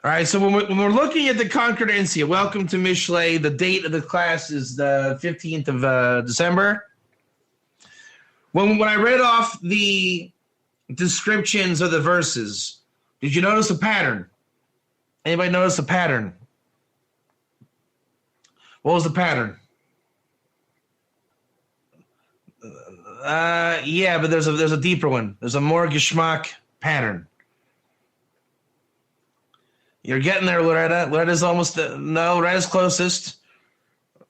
All right, so when we're looking at the concordancia, welcome to Mishlei. The date of the class is the 15th of December. When I read off the descriptions of the verses, did you notice a pattern? Anybody notice a pattern? What was the pattern? Yeah, but there's a deeper one. There's a more geschmack pattern. You're getting there, Loretta. Loretta's almost Loretta's closest.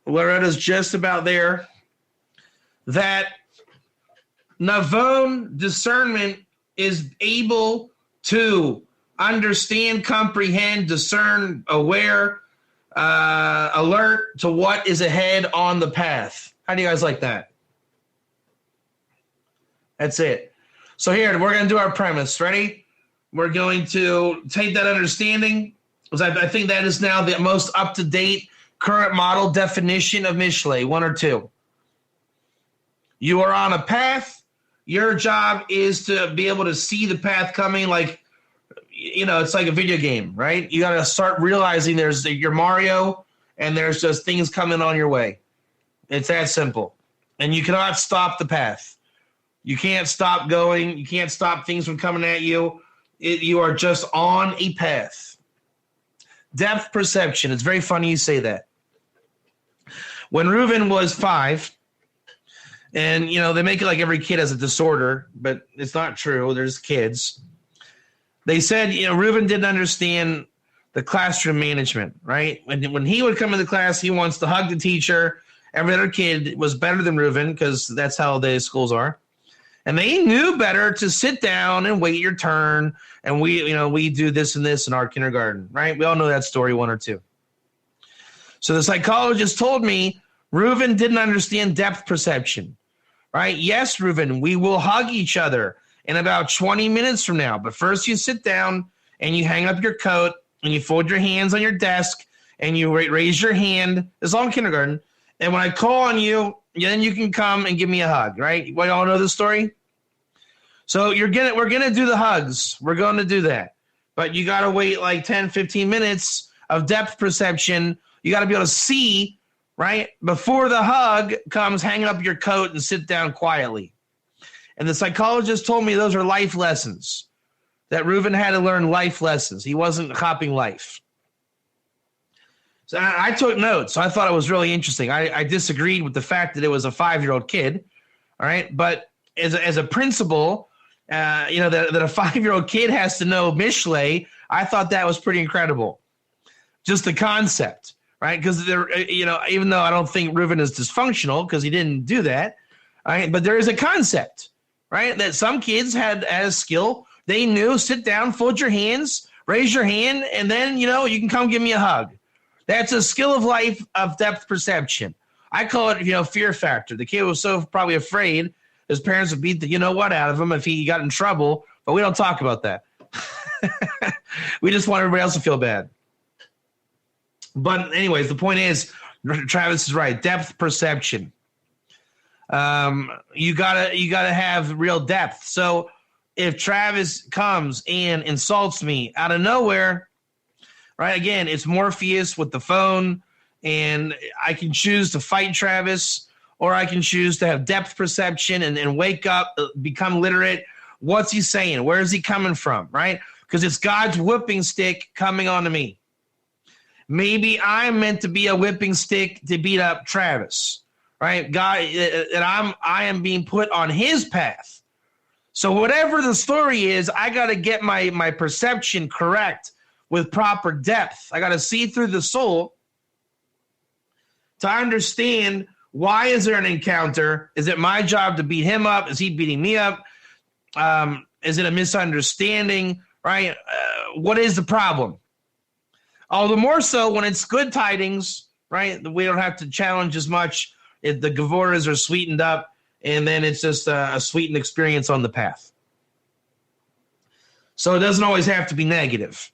Loretta's just about there. That Navon discernment is able to understand, comprehend, discern, aware, alert to what is ahead on the path. How do you guys like that? That's it. So here, we're going to do our premise. Ready? We're going to take that understanding, because I think that is now the most up-to-date current model definition of Mishlei, 1 or 2. You are on a path. Your job is to be able to see the path coming like, it's like a video game, right? You got to start realizing there's your Mario and there's just things coming on your way. It's that simple. And you cannot stop the path. You can't stop going. You can't stop things from coming at you. You are just on a path. Depth perception. It's very funny you say that. When Reuven was 5, and, they make it like every kid has a disorder, but it's not true. There's kids. They said, Reuven didn't understand the classroom management, right? When he would come into class, he wants to hug the teacher. Every other kid was better than Reuven because that's how the schools are. And they knew better to sit down and wait your turn. And we do this and this in our kindergarten, right? We all know that story, 1 or 2. So the psychologist told me Reuven didn't understand depth perception, right? Yes, Reuven, we will hug each other in about 20 minutes from now. But first you sit down and you hang up your coat and you fold your hands on your desk and you raise your hand. It's all in kindergarten. And when I call on you, then you can come and give me a hug, right? We all know this story? So we're going to do the hugs. We're going to do that. But you got to wait like 10, 15 minutes of depth perception. You got to be able to see, right? Before the hug comes, hang up your coat and sit down quietly. And the psychologist told me those are life lessons, that Reuven had to learn life lessons. He wasn't hopping life. So I took notes. So I thought it was really interesting. I disagreed with the fact that it was a 5-year-old kid. All right. But as a principal, that a 5-year-old kid has to know Mishlei, I thought that was pretty incredible. Just the concept, right? Because even though I don't think Reuven is dysfunctional because he didn't do that, all right, but there is a concept, right? That some kids had as skill. They knew, sit down, fold your hands, raise your hand, and then, you can come give me a hug. That's a skill of life of depth perception. I call it, fear factor. The kid was so probably afraid his parents would beat the out of him if he got in trouble, but we don't talk about that. We just want everybody else to feel bad. But anyways, the point is, Travis is right. Depth perception. You gotta have real depth. So if Travis comes and insults me out of nowhere, right? Again, it's Morpheus with the phone, and I can choose to fight Travis, or I can choose to have depth perception and wake up, become literate. What's he saying? Where is he coming from, right? Because it's God's whipping stick coming onto me. Maybe I'm meant to be a whipping stick to beat up Travis, right? God, and I am being put on his path. So whatever the story is, I got to get my perception correct with proper depth. I got to see through the soul to understand, why is there an encounter? Is it my job to beat him up? Is he beating me up? Is it a misunderstanding, right? What is the problem? All the more so when it's good tidings, right? We don't have to challenge as much. If the Gevoras are sweetened up, and then it's just a sweetened experience on the path. So it doesn't always have to be negative.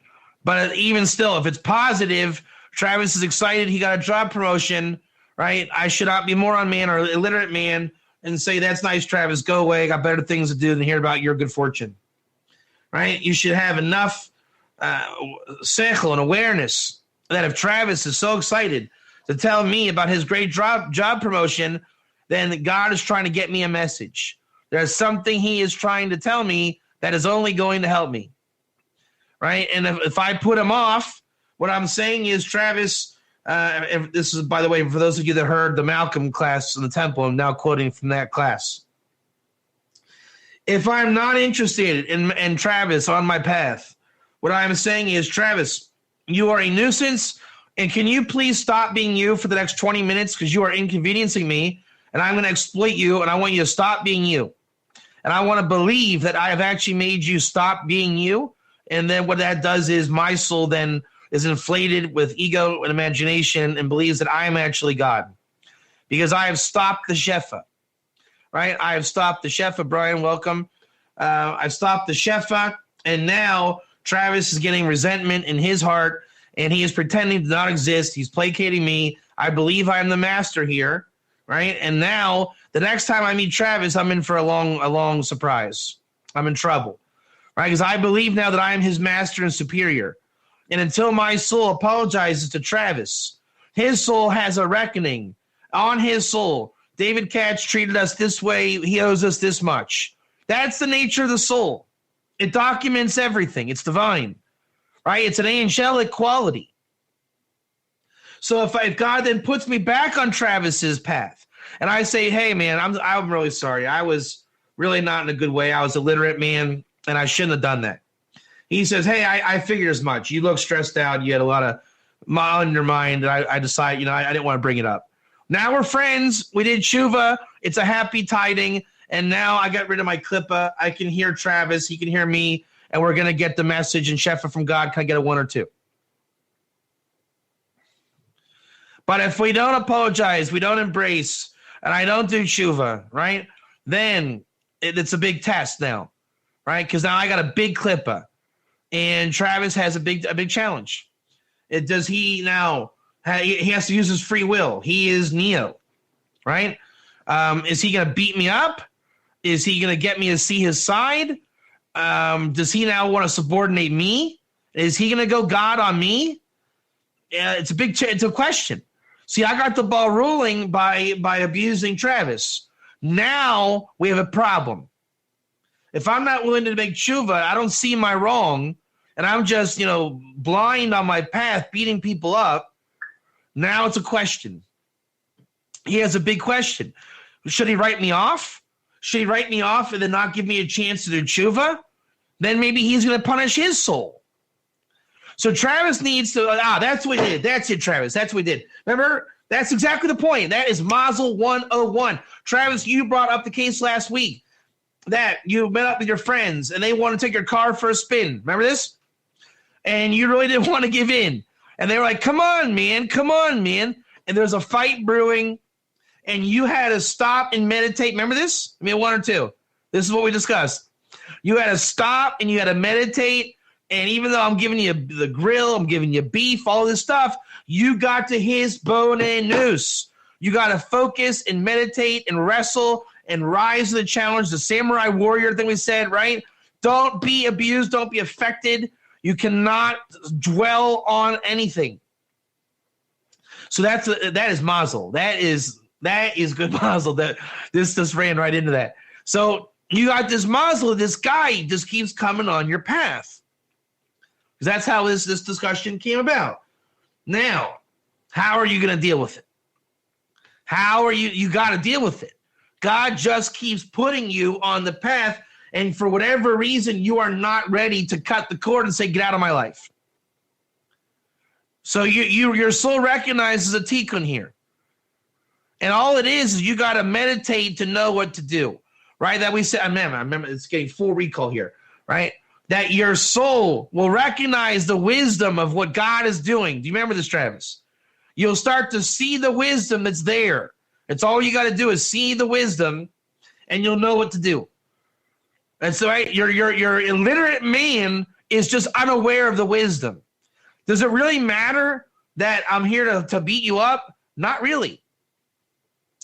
But even still, if it's positive, Travis is excited, he got a job promotion, right? I should not be moron man or illiterate man and say, that's nice, Travis, go away. I got better things to do than hear about your good fortune, right? You should have enough seichel and awareness that if Travis is so excited to tell me about his great job promotion, then God is trying to get me a message. There's something he is trying to tell me that is only going to help me, right? And if I put him off, what I'm saying is, Travis, if this is, by the way, for those of you that heard the Malcolm class in the temple, I'm now quoting from that class. If I'm not interested in Travis on my path, what I'm saying is, Travis, you are a nuisance, and can you please stop being you for the next 20 minutes because you are inconveniencing me, and I'm going to exploit you, and I want you to stop being you. And I want to believe that I have actually made you stop being you, and then what that does is my soul then is inflated with ego and imagination and believes that I am actually God because I have stopped the Shefa, right? I have stopped the Shefa. Brian, welcome. I've stopped the Shefa, and now Travis is getting resentment in his heart, and he is pretending to not exist. He's placating me. I believe I am the master here, right? And now the next time I meet Travis, I'm in for a long surprise. I'm in trouble, right? Because I believe now that I am his master and superior. And until my soul apologizes to Travis, his soul has a reckoning on his soul. David Katz treated us this way. He owes us this much. That's the nature of the soul. It documents everything. It's divine, right? It's an angelic quality. So if God then puts me back on Travis's path and I say, hey, man, I'm really sorry. I was really not in a good way. I was illiterate, man, and I shouldn't have done that. He says, hey, I figured as much. You look stressed out. You had a lot of on your mind. And I decided, I didn't want to bring it up. Now we're friends. We did tshuva. It's a happy tiding. And now I got rid of my klippa. I can hear Travis. He can hear me. And we're going to get the message and Shefa from God. Can I get a 1 or 2? But if we don't apologize, we don't embrace, and I don't do tshuva, right, then it's a big test now, right? Because now I got a big klippa. And Travis has a big challenge. Does he now? He has to use his free will. He is Neo, right? Is he going to beat me up? Is he going to get me to see his side? Does he now want to subordinate me? Is he going to go God on me? It's a question. See, I got the ball rolling by abusing Travis. Now we have a problem. If I'm not willing to make tshuva, I don't see my wrong, and I'm just, blind on my path, beating people up, now it's a question. He has a big question. Should he write me off? Should he write me off and then not give me a chance to do tshuva? Then maybe he's going to punish his soul. So Travis needs to, that's what he did. That's it, Travis. That's what he did. Remember? That's exactly the point. That is Mazel 101. Travis, you brought up the case last week that you met up with your friends and they want to take your car for a spin. Remember this? And you really didn't want to give in. And they were like, come on, man. And there's a fight brewing and you had to stop and meditate. Remember this? I mean, 1 or 2. This is what we discussed. You had to stop and you had to meditate. And even though I'm giving you the grill, I'm giving you beef, all this stuff, you got to his bone and noose. You got to focus and meditate and wrestle and rise to the challenge, the samurai warrior thing we said, right? Don't be abused. Don't be affected. You cannot dwell on anything. So that is mazel. That is good mazel. That this just ran right into that. So you got this mazel. This guy just keeps coming on your path. Because that's how this discussion came about. Now, how are you going to deal with it? You got to deal with it. God just keeps putting you on the path, and for whatever reason, you are not ready to cut the cord and say, get out of my life. So your soul recognizes a tikkun here. And all it is you got to meditate to know what to do, right? That we said, I remember it's getting full recall here, right? That your soul will recognize the wisdom of what God is doing. Do you remember this, Travis? You'll start to see the wisdom that's there. It's all you got to do is see the wisdom, and you'll know what to do. And so, right, your illiterate man is just unaware of the wisdom. Does it really matter that I'm here to beat you up? Not really.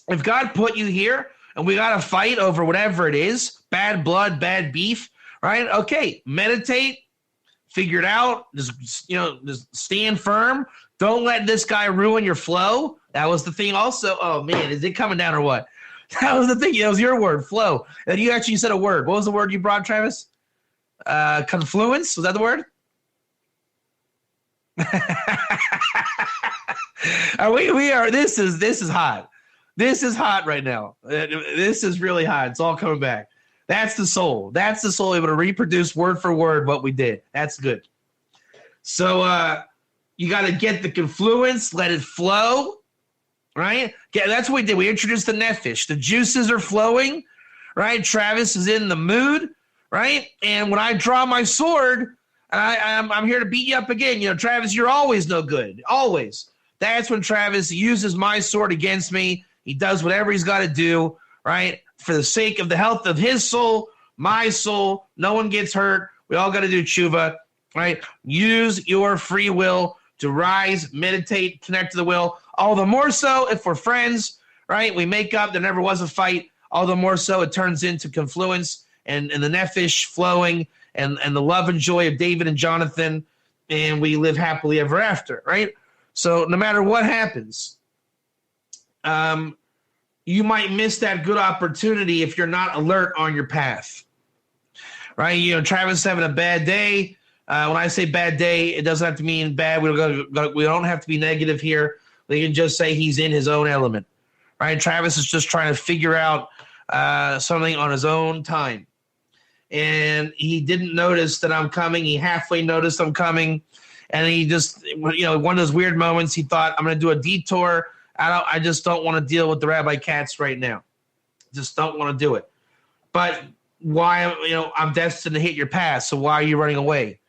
If God put you here and we got to fight over whatever it is, bad blood, bad beef, right? Okay, meditate, Figure it out. Just stand firm. Don't let this guy ruin your flow. That was the thing also. Oh, man, is it coming down or what? That was the thing. It was your word, flow. And you actually said a word. What was the word you brought, Travis? Confluence? Was that the word? we are. This is hot. This is hot right now. This is really hot. It's all coming back. That's the soul. That's the soul able to reproduce word for word what we did. That's good. So you got to get the confluence, let it flow, right? That's what we did. We introduced the nefesh. The juices are flowing, right? Travis is in the mood, right? And when I draw my sword, I'm here to beat you up again. Travis, you're always no good. Always. That's when Travis uses my sword against me. He does whatever he's got to do, right? For the sake of the health of his soul, my soul, no one gets hurt. We all got to do tshuva, right? Use your free will to rise, meditate, connect to the will. All the more so if we're friends, right? We make up, there never was a fight. All the more so it turns into confluence and the nefesh flowing and the love and joy of David and Jonathan, and we live happily ever after, right? So no matter what happens, you might miss that good opportunity if you're not alert on your path, right? Travis is having a bad day. When I say bad day, it doesn't have to mean bad. We don't have to be negative here. We can just say he's in his own element, right? Travis is just trying to figure out something on his own time. And he didn't notice that I'm coming. He halfway noticed I'm coming. And he just, one of those weird moments, he thought, I'm going to do a detour. I just don't want to deal with the rabbi cats right now. Just don't want to do it. But why, I'm destined to hit your path. So why are you running away?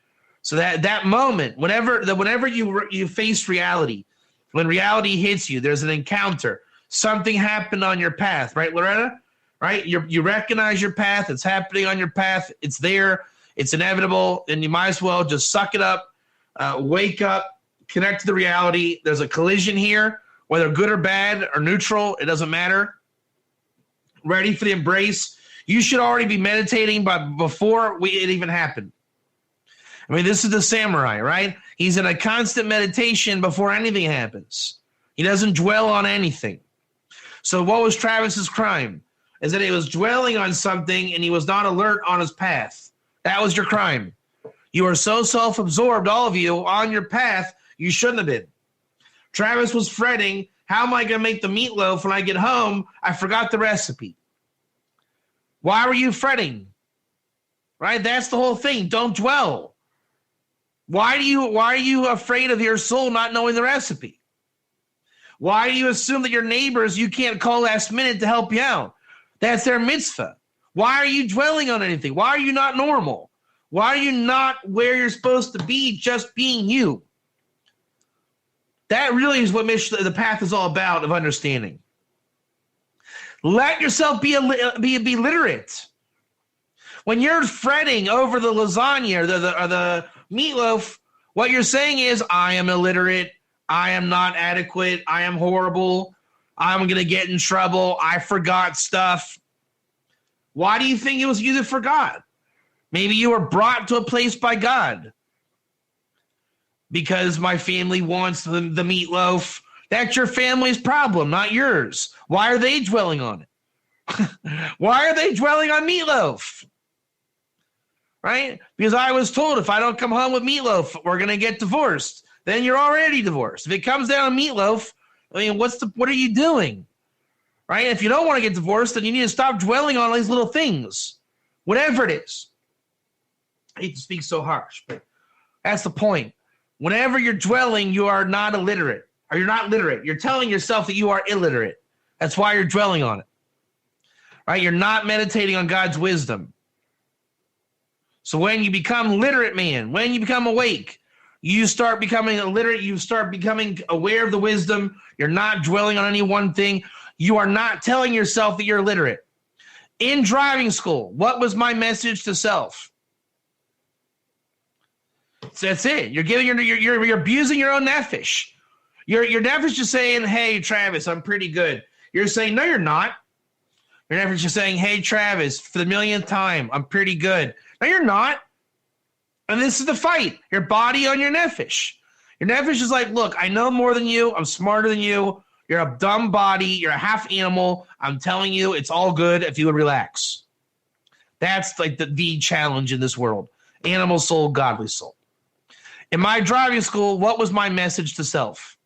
So that moment, whenever you face reality, when reality hits you, there's an encounter. Something happened on your path, right, Loretta? Right? You recognize your path. It's happening on your path. It's there. It's inevitable. And you might as well just suck it up, wake up, connect to the reality. There's a collision here, whether good or bad or neutral. It doesn't matter. Ready for the embrace. You should already be meditating before it even happened. I mean, this is the samurai, right? He's in a constant meditation before anything happens. He doesn't dwell on anything. So what was Travis's crime? Is that he was dwelling on something and he was not alert on his path. That was your crime. You are so self-absorbed, all of you, on your path, you shouldn't have been. Travis was fretting, how am I going to make the meatloaf when I get home? I forgot the recipe. Why were you fretting? Right? That's the whole thing. Don't dwell. Why are you afraid of your soul not knowing the recipe? Why do you assume that your neighbors you can't call last minute to help you out? That's their mitzvah. Why are you dwelling on anything? Why are you not normal? Why are you not where you're supposed to be, just being you? That really is what the path is all about, of understanding. Let yourself be literate. When you're fretting over the lasagna or the meatloaf, what you're saying is, I am illiterate. I am not adequate. I am horrible. I'm going to get in trouble. I forgot stuff. Why do you think it was you that forgot? Maybe you were brought to a place by God. Because my family wants the meatloaf. That's your family's problem, not yours. Why are they dwelling on it? Why are they dwelling on meatloaf? Right? Because I was told if I don't come home with meatloaf, we're going to get divorced. Then you're already divorced. If it comes down to meatloaf, I mean, what are you doing? Right? If you don't want to get divorced, then you need to stop dwelling on these little things. Whatever it is. I hate to speak so harsh, but that's the point. Whenever you're dwelling, you are not illiterate. Or you're not literate. You're telling yourself that you are illiterate. That's why you're dwelling on it. Right? You're not meditating on God's wisdom. So when you become literate, man, when you become awake, you start becoming illiterate. You start becoming aware of the wisdom. You're not dwelling on any one thing. You are not telling yourself that you're illiterate. In driving school, what was my message to self? So that's it. You're giving you're abusing your own nefesh. Your nefesh is saying, "Hey, Travis, I'm pretty good." You're saying, "No, you're not." Your nefesh is saying, "Hey, Travis, for the millionth time, I'm pretty good." No, you're not. And this is the fight. Your body on your nefesh. Your nefesh is like, look, I know more than you. I'm smarter than you. You're a dumb body. You're a half animal. I'm telling you, it's all good if you would relax. That's like the challenge in this world. Animal soul, godly soul. In my driving school, what was my message to self?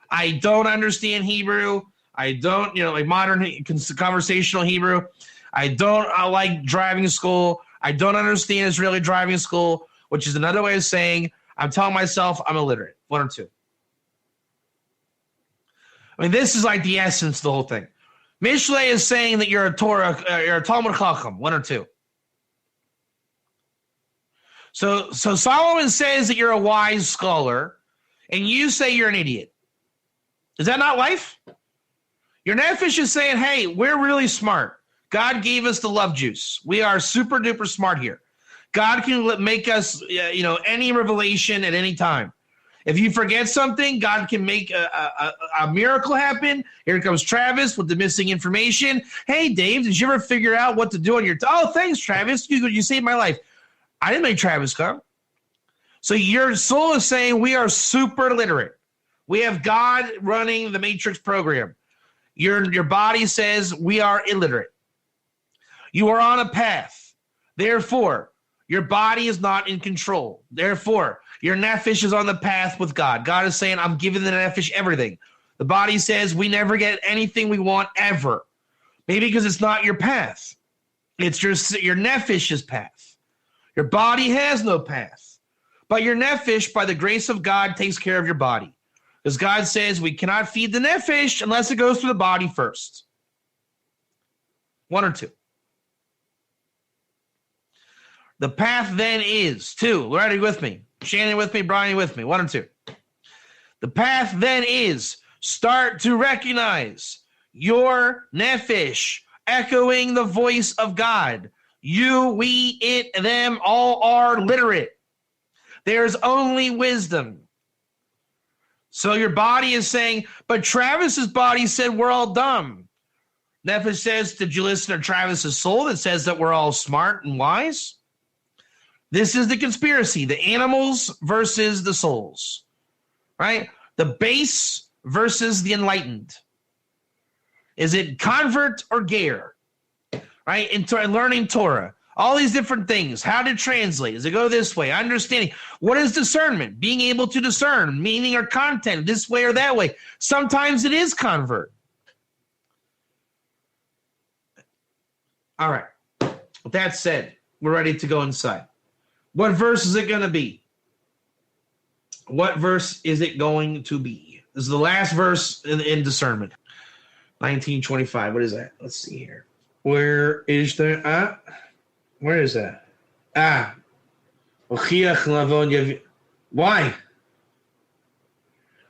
I don't understand Hebrew. I don't, like modern conversational Hebrew. I don't like driving school. I don't understand Israeli driving school, which is another way of saying I'm telling myself I'm illiterate. 1 or 2. I mean, this is like the essence of the whole thing. Mishlei is saying that you're a Talmud Chacham. 1 or 2. So Solomon says that you're a wise scholar, and you say you're an idiot. Is that not life? Your nefesh is saying, hey, we're really smart. God gave us the love juice. We are super duper smart here. God can make us, any revelation at any time. If you forget something, God can make a miracle happen. Here comes Travis with the missing information. Hey, Dave, did you ever figure out what to do on your oh, thanks, Travis. You saved my life. I didn't make Travis come. So your soul is saying we are super literate. We have God running the Matrix program. Your body says we are illiterate. You are on a path. Therefore, your body is not in control. Therefore, your nefesh is on the path with God. God is saying, I'm giving the nefesh everything. The body says we never get anything we want ever. Maybe because it's not your path. It's your nefesh's path. Your body has no path. But your nefesh, by the grace of God, takes care of your body. Because God says we cannot feed the nefesh unless it goes through the body first. 1 or 2. The path then is 2. Ready with me? Shannon with me? Brian with me? 1 or 2. The path then is start to recognize your nefesh echoing the voice of God. You, we, it, them all are literate. There's only wisdom. So your body is saying, but Travis's body said we're all dumb. Nefesh says, did you listen to Travis's soul that says that we're all smart and wise? This is the conspiracy, the animals versus the souls, right? The base versus the enlightened. Is it convert or ger, right? In learning Torah, all these different things, how to translate. Does it go this way? Understanding. What is discernment? Being able to discern meaning or content this way or that way. Sometimes it is convert. All right. With that said, we're ready to go inside. What verse is it going to be? What verse is it going to be? This is the last verse in discernment. 1925. What is that? Let's see here. Where is the... Where is that? Navon. Why?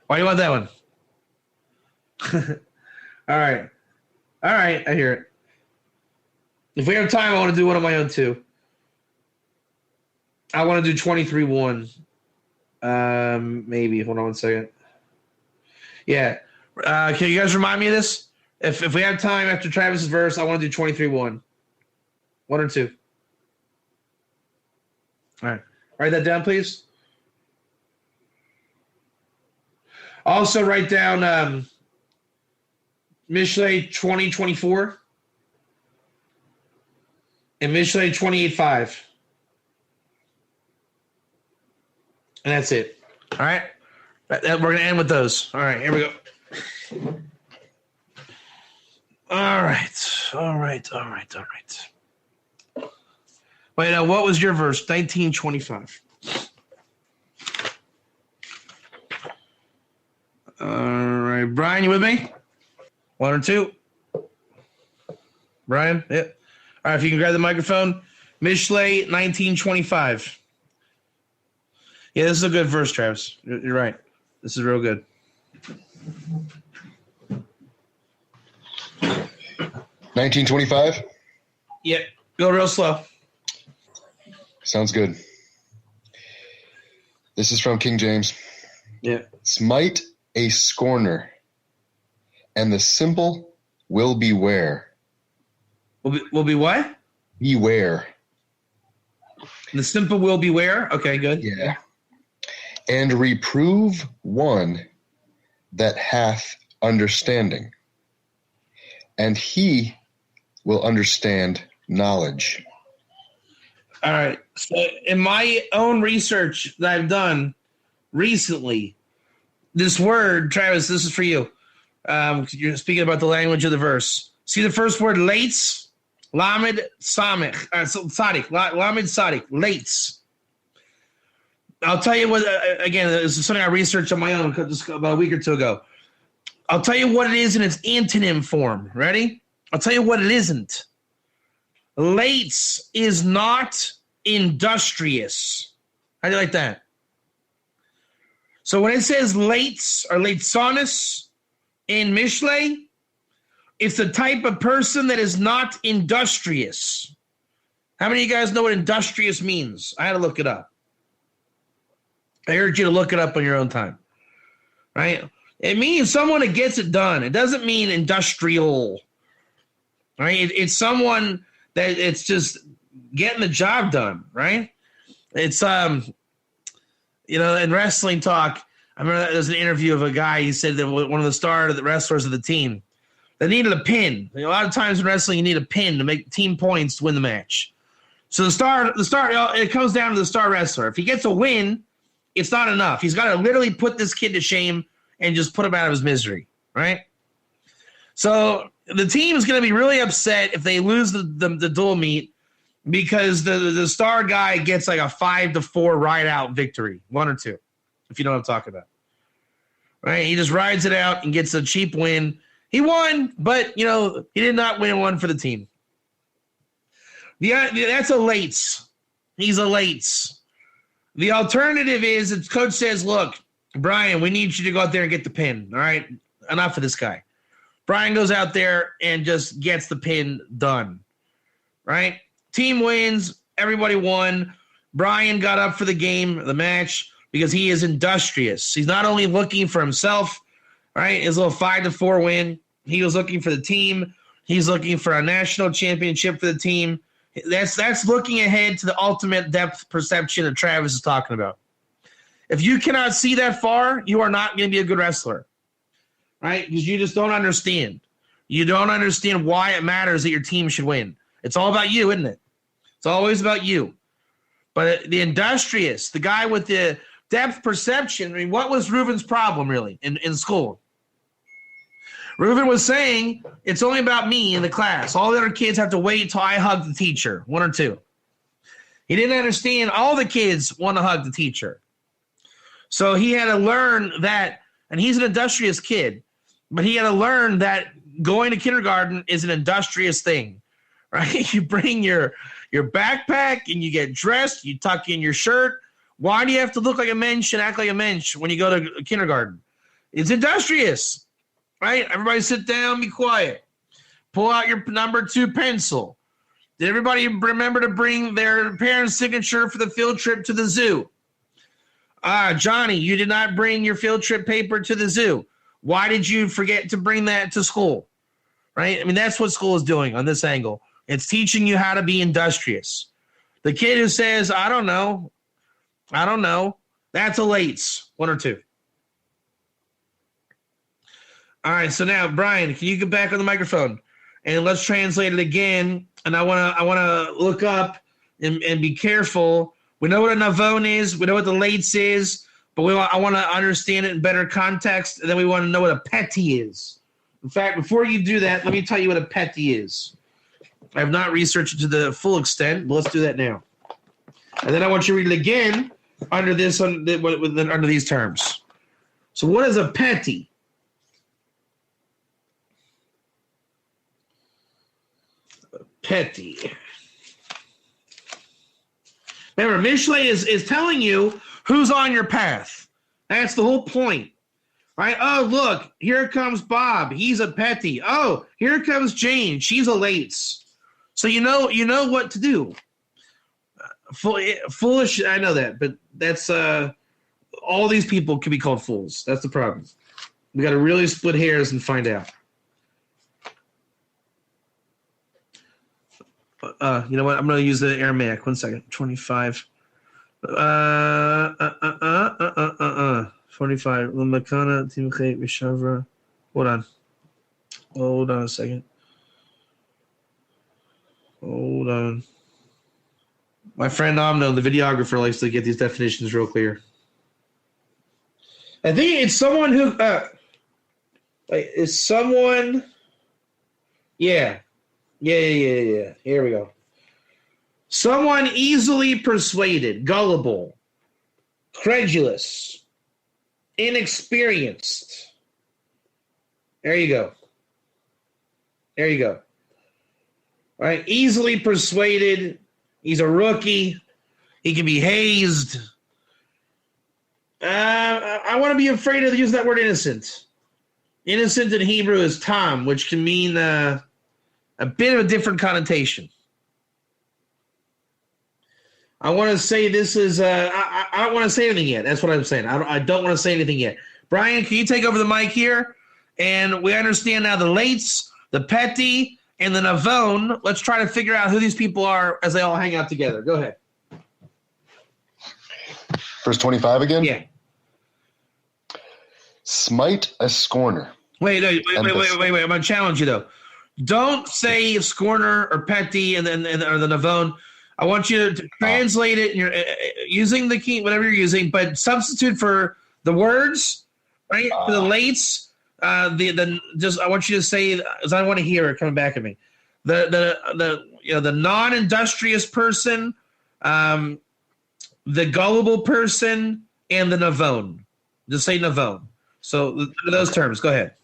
Why do you want that one? All right. I hear it. If we have time, I want to do one of my own too. I want to do 23-1. Maybe. Hold on 1 second. Yeah. Can you guys remind me of this? If we have time after Travis's verse, I want to do 23-1. 1 or 2. All right. Write that down, please. Also write down Mishlei 20:24 and Mishlei 28:5. And that's it. All right. We're going to end with those. All right. Here we go. All right. Wait, now, what was your verse? 19:25. All right. Brian, you with me? 1 or 2? Brian? Yep. All right. If you can grab the microphone. Mishlei 19:25. Yeah, this is a good verse, Travis. You're right. This is real good. 1925? Yeah, go real slow. Sounds good. This is from King James. Yeah. Smite a scorner, and the simple will beware. Will be what? Beware. The simple will beware. Okay, good. Yeah. And reprove one that hath understanding, and he will understand knowledge. All right. So in my own research that I've done recently, this word, Travis, this is for you. You're speaking about the language of the verse. See the first word, lates, lamed, samich, sadik, lamed, sadik, lates. I'll tell you what, again, this is something I researched on my own just about a week or two ago. I'll tell you what it is in its antonym form. Ready? I'll tell you what it isn't. Lates is not industrious. How do you like that? So when it says lates or latesonis in Mishlei, it's the type of person that is not industrious. How many of you guys know what industrious means? I had to look it up. I urge you to look it up on your own time. Right? It means someone that gets it done. It doesn't mean industrial. Right? It's someone that it's just getting the job done, right? It's in wrestling talk, I remember there's an interview of a guy. He said that one of the wrestlers of the team, they needed a pin. A lot of times in wrestling, you need a pin to make team points to win the match. So the star, it comes down to the star wrestler. If he gets a win, it's not enough. He's got to literally put this kid to shame and just put him out of his misery, right? So the team is going to be really upset if they lose the dual meet because the star guy gets like a 5-4 ride-out victory, 1 or 2, if you know what I'm talking about. Right? He just rides it out and gets a cheap win. He won, but, he did not win one for the team. That's a lates. He's a lates. The alternative is the coach says, look, Brian, we need you to go out there and get the pin. All right? Enough of this guy. Brian goes out there and just gets the pin done. Right? Team wins. Everybody won. Brian got up for the game, the match, because he is industrious. He's not only looking for himself, right? His little 5-4 win. He was looking for the team. He's looking for a national championship for the team. That's looking ahead to the ultimate depth perception that Travis is talking about. If you cannot see that far, you are not going to be a good wrestler, right? Because you just don't understand. You don't understand why it matters that your team should win. It's all about you, isn't it? It's always about you. But the industrious, the guy with the depth perception, I mean, what was Reuben's problem really in school? Reuben was saying, it's only about me in the class. All the other kids have to wait till I hug the teacher, 1 or 2. He didn't understand all the kids want to hug the teacher. So he had to learn that, and he's an industrious kid, but he had to learn that going to kindergarten is an industrious thing, right? You bring your backpack and you get dressed, you tuck in your shirt. Why do you have to look like a mensch and act like a mensch when you go to kindergarten? It's industrious, right? Everybody sit down, be quiet. Pull out your number 2 pencil. Did everybody remember to bring their parents' signature for the field trip to the zoo? Johnny, you did not bring your field trip paper to the zoo. Why did you forget to bring that to school? Right? I mean, that's what school is doing on this angle. It's teaching you how to be industrious. The kid who says, I don't know, that's a lates, 1 or 2. All right, so now, Brian, can you get back on the microphone? And let's translate it again. And I wanna look up and be careful. We know what a Navon is. We know what the lates is. But I want to understand it in better context. And then we want to know what a petty is. In fact, before you do that, let me tell you what a petty is. I have not researched it to the full extent, but let's do that now. And then I want you to read it again under these terms. So what is a petty? Petty. Remember, Mishlei is telling you who's on your path. That's the whole point. Right? Oh, look, here comes Bob. He's a petty. Oh, here comes Jane. She's a lates. So you know what to do. Foolish, I know that, but that's all these people can be called fools. That's the problem. We got to really split hairs and find out. You know what? I'm going to use the Aramaic. 1 second. 25. 45. Lamakana Timche Vishavra. Hold on. Hold on a second. Hold on. My friend Amno, the videographer, likes to get these definitions real clear. I think it's someone who is someone. Yeah. Here we go. Someone easily persuaded, gullible, credulous, inexperienced. There you go. All right, easily persuaded. He's a rookie. He can be hazed. I want to be afraid of using that word innocent. Innocent in Hebrew is tam, which can mean a bit of a different connotation. I want to say this is I don't want to say anything yet. That's what I'm saying. I don't want to say anything yet. Brian, can you take over the mic here? And we understand now the Lates, the Petty, and the Navon. Let's try to figure out who these people are as they all hang out together. Go ahead. Verse 25 again? Yeah. Smite a scorner. Wait. I'm going to challenge you, though. Don't say scorner or Petty or the Navon. I want you to translate it using the key, whatever you're using, but substitute for the words, right? For the Lates. I want you to say, because I want to hear it coming back at me. The non-industrious person, the gullible person, and the Navon. Just say Navon. So those terms. Go ahead.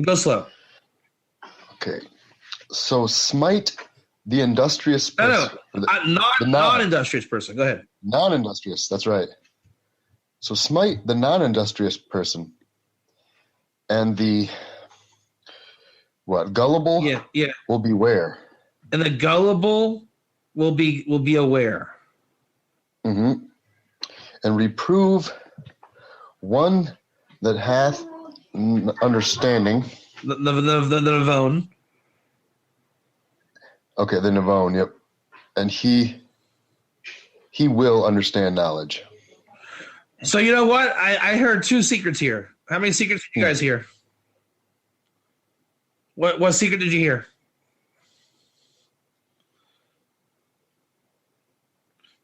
Go slow. Okay. So smite the industrious person. Non-industrious person. Go ahead. Non-industrious. That's right. So smite the non-industrious person. And the gullible will beware. And the gullible will be aware. Mm-hmm. And reprove one that hath understanding. The Navon. Okay, the Navon, yep. And he will understand knowledge. So you know what? I heard two secrets here. How many secrets did you guys hear? What secret did you hear?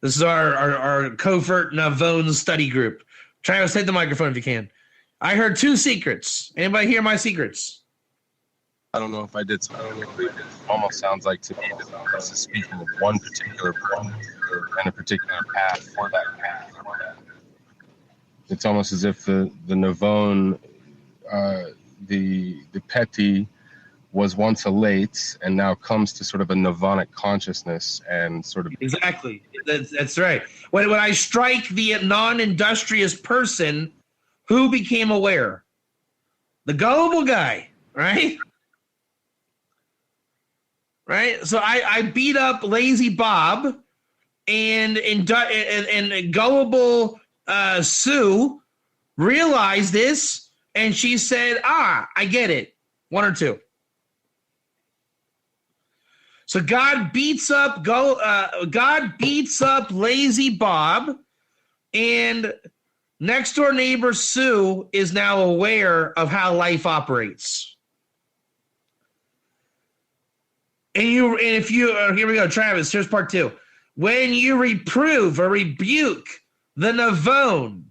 This is our covert Navon study group. Travis, take the microphone if you can. I heard two secrets. Anybody hear my secrets? I don't know if I did specifically. It almost sounds like to me that this is speaking of one particular point and a particular path for that path. It's almost as if the Navon, the Petty, was once a Lates and now comes to sort of a Navonic consciousness and sort of... Exactly. That's right. When I strike the non-industrious person, who became aware? The gullible guy, right? Right? So I beat up Lazy Bob and gullible Sue realized this, and she said, I get it. One or two. So God beats up Lazy Bob, and next door neighbor Sue is now aware of how life operates. Here we go, Travis. Here's part two. When you reprove or rebuke the Navon,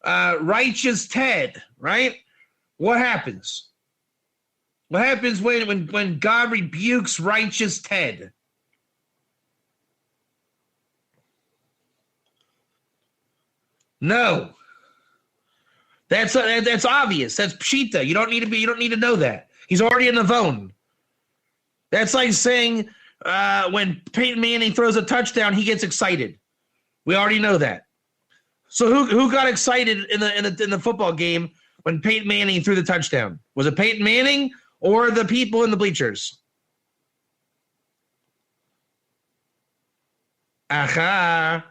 righteous Ted, right? What happens? What happens when God rebukes righteous Ted? No. That's obvious. That's pshita. You don't need to know that. He's already in the Navon. That's like saying when Peyton Manning throws a touchdown, he gets excited. We already know that. So who got excited in the football game when Peyton Manning threw the touchdown? Was it Peyton Manning or the people in the bleachers? Aha.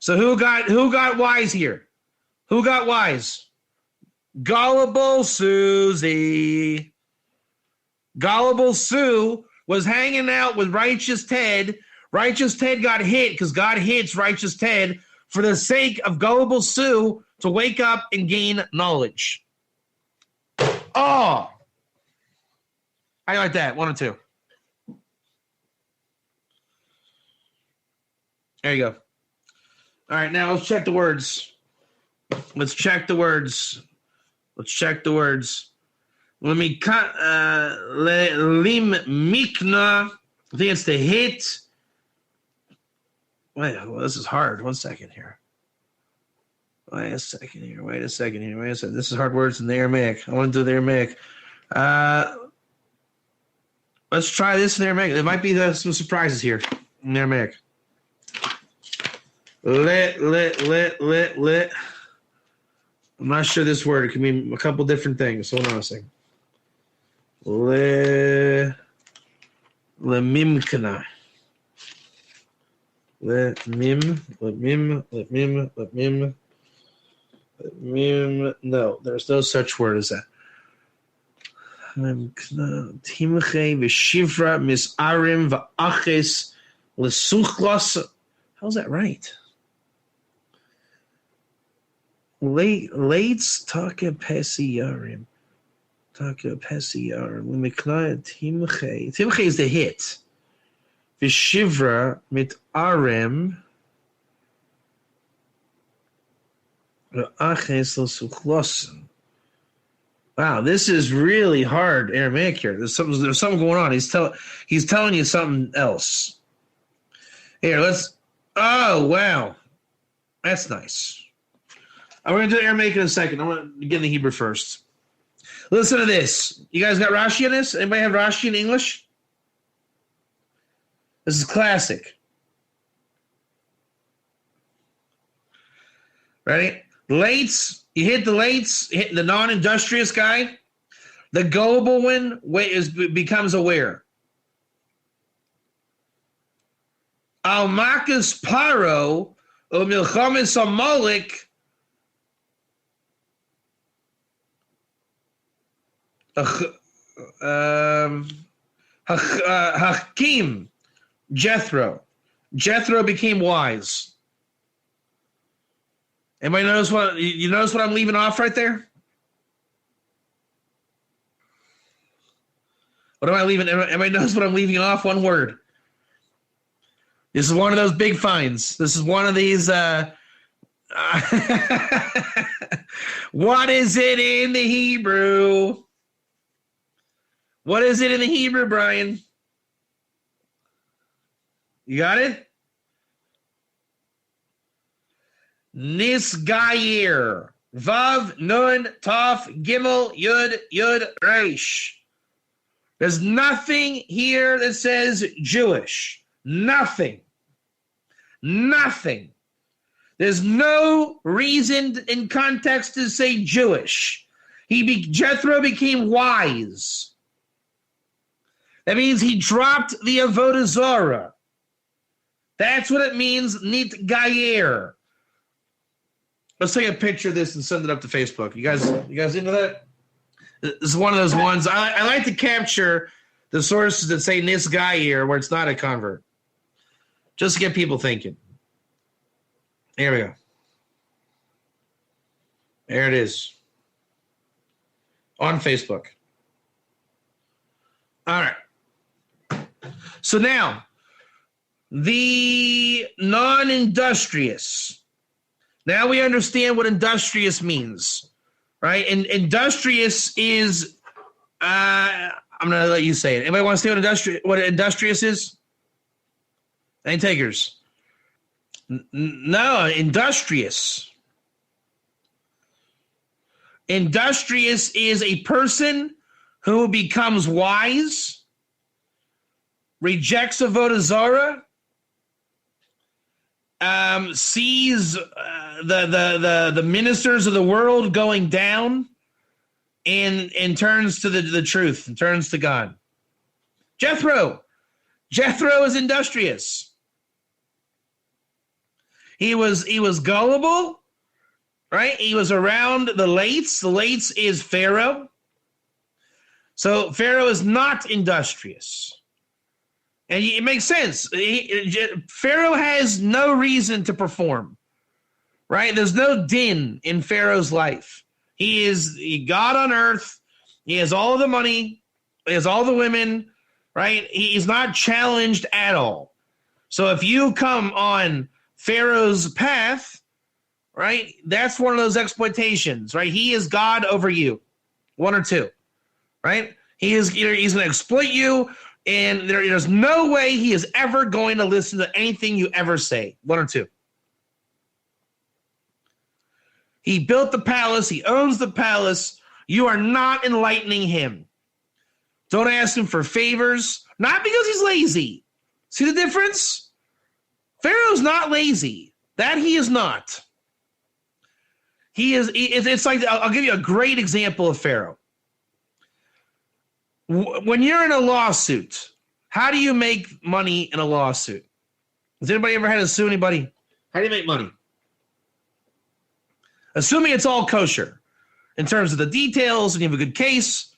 So who got wise here? Who got wise? Gullible Susie. Gullible Sue was hanging out with Righteous Ted. Righteous Ted got hit because God hits Righteous Ted for the sake of gullible Sue to wake up and gain knowledge. Oh! How you like that? 1 or 2? There you go. All right, now let's check the words. Let's check the words. Let me cut. Lim mikna. I think it's the hit. Wait, well, this is hard. 1 second here. Wait a second here. This is hard words in the Aramaic. I want to do the Aramaic. Let's try this in the Aramaic. There might be some surprises here in the Aramaic. Lit. I'm not sure this word. It can mean a couple different things. Hold on a second. Lemimkana. No, there's no such word as that. Timche v'shivra misarim v'aches l'suchlos. How's that right? Lates taka pesiyarim. Lemikna timche. Timche is the hit. V'shivra mitarem v'aches l'suchlos. Wow, this is really hard Aramaic here. There's something going on. He's telling you something else. Here, oh, wow. That's nice. We're going to do Aramaic in a second. I want to get in the Hebrew first. Listen to this. You guys got Rashi in this? Anybody have Rashi in English? This is classic. Ready? Lates. You hit the lates, hit the non-industrious guy. The gullible one becomes aware. Al-Makas Paro Umilchamis Amalek Hakim Jethro. Jethro became wise. Anybody notice what I'm leaving off right there? What am I leaving? Everybody knows what I'm leaving off? One word. This is one of those big finds. This is one of these. What is it in the Hebrew? What is it in the Hebrew, Brian? You got it? Nisgayer. Vav, Nun, Taf, Gimel, Yud, Reish. There's nothing here that says Jewish. Nothing. There's no reason in context to say Jewish. Jethro became wise. That means he dropped the Avodah Zarah. That's what it means, Nit Gayer. Let's take a picture of this and send it up to Facebook. You guys into that? This is one of those ones. I like to capture the sources that say Nis Gayer where it's not a convert. Just to get people thinking. Here we go. There it is. On Facebook. All right. So now, the non-industrious. Now we understand what industrious means, right? And industrious is, I'm going to let you say it. Anybody want to say what industrious is? Any takers? No, industrious. Industrious is a person who becomes wise, rejects Avodah Zarah, sees the ministers of the world going down, and turns to the truth and turns to God. Jethro is industrious. He was gullible, right? He was around the Lates. The Lates is Pharaoh. So Pharaoh is not industrious. And it makes sense. Pharaoh has no reason to perform, right? There's no din in Pharaoh's life. He is God on earth. He has all the money. He has all the women, right? He's not challenged at all. So if you come on Pharaoh's path, right, that's one of those exploitations, right? He is God over you, one or two, right? He's going to exploit you, and there's no way he is ever going to listen to anything you ever say, one or two. He built the palace. He owns the palace. You are not enlightening him. Don't ask him for favors, not because he's lazy. See the difference? Pharaoh's not lazy. That he is not. He is. It's like, I'll give you a great example of Pharaoh. When you're in a lawsuit, how do you make money in a lawsuit? Has anybody ever had to sue anybody? How do you make money? Assuming it's all kosher in terms of the details and you have a good case,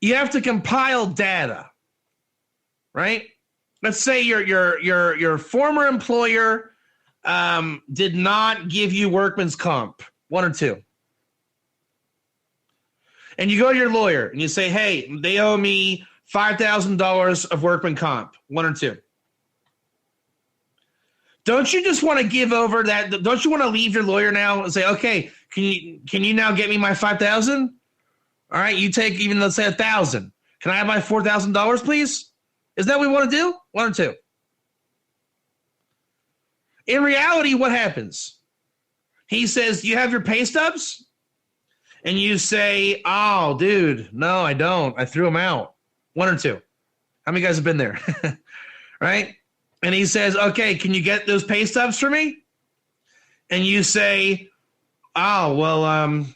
you have to compile data, right? Let's say your former employer did not give you workman's comp, one or two. And you go to your lawyer and you say, hey, they owe me $5,000 of workman comp, one or two. Don't you just want to give over that? Don't you want to leave your lawyer now and say, okay, can you now get me my $5,000? All right, you take even, let's say, $1,000. Can I have my $4,000, please? Isn't that what we want to do? One or two. In reality, what happens? He says, do you have your pay stubs? And you say, oh, dude, no, I don't. I threw them out. One or two. How many guys have been there? Right? And he says, okay, can you get those pay stubs for me? And you say, oh, well,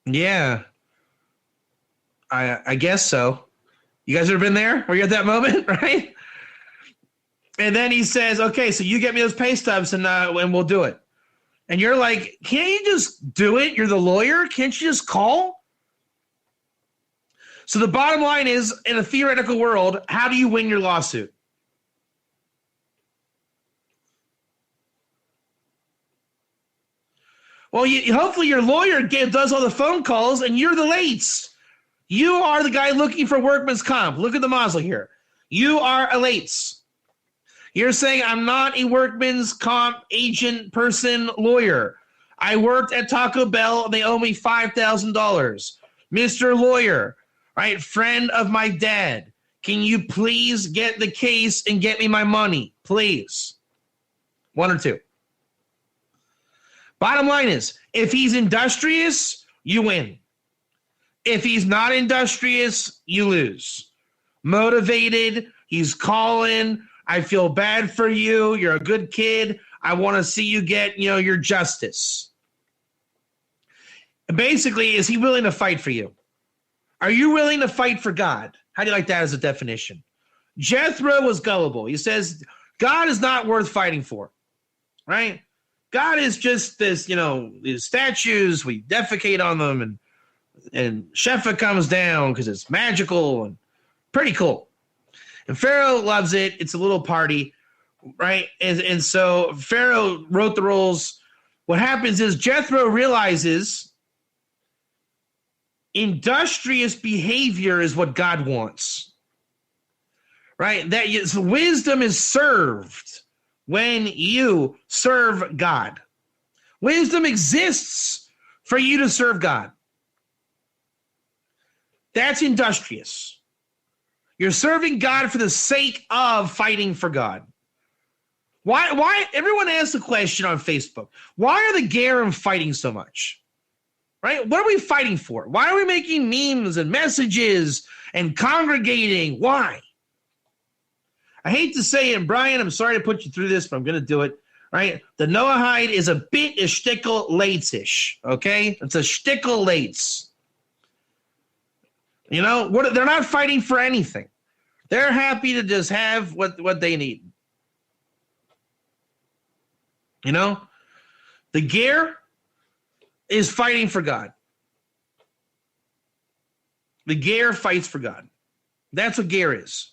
yeah, I guess so. You guys ever been there? Were you at that moment, right? And then he says, okay, so you get me those pay stubs and we'll do it. And you're like, can't you just do it? You're the lawyer. Can't you just call? So the bottom line is, in a theoretical world, how do you win your lawsuit? Well, hopefully your lawyer does all the phone calls and you're the lates. You are the guy looking for workman's comp. Look at the muzzle here. You are a lates. You're saying, I'm not a workman's comp agent person lawyer. I worked at Taco Bell and they owe me $5,000. Mr. Lawyer, right, friend of my dad, can you please get the case and get me my money? Please. One or two. Bottom line is, if he's industrious, you win. If he's not industrious, you lose. Motivated, he's calling, I feel bad for you, you're a good kid, I want to see you get, your justice. Basically, is he willing to fight for you? Are you willing to fight for God? How do you like that as a definition? Jethro was gullible. He says, God is not worth fighting for, right? God is just this, these statues, we defecate on them, and Shefa comes down because it's magical and pretty cool. And Pharaoh loves it. It's a little party, right? And so Pharaoh wrote the rules. What happens is Jethro realizes industrious behavior is what God wants, right? That wisdom is served when you serve God. Wisdom exists for you to serve God. That's industrious. You're serving God for the sake of fighting for God. Why? Everyone asks the question on Facebook, why are the Gerim fighting so much? Right? What are we fighting for? Why are we making memes and messages and congregating? Why? I hate to say it, Brian, I'm sorry to put you through this, but I'm going to do it. Right? The Noahide is a bit of shtickle lates-ish, okay? It's a shtickle lates. They're not fighting for anything. They're happy to just have what they need. The Ger is fighting for God. The ger fights for God. That's what ger is.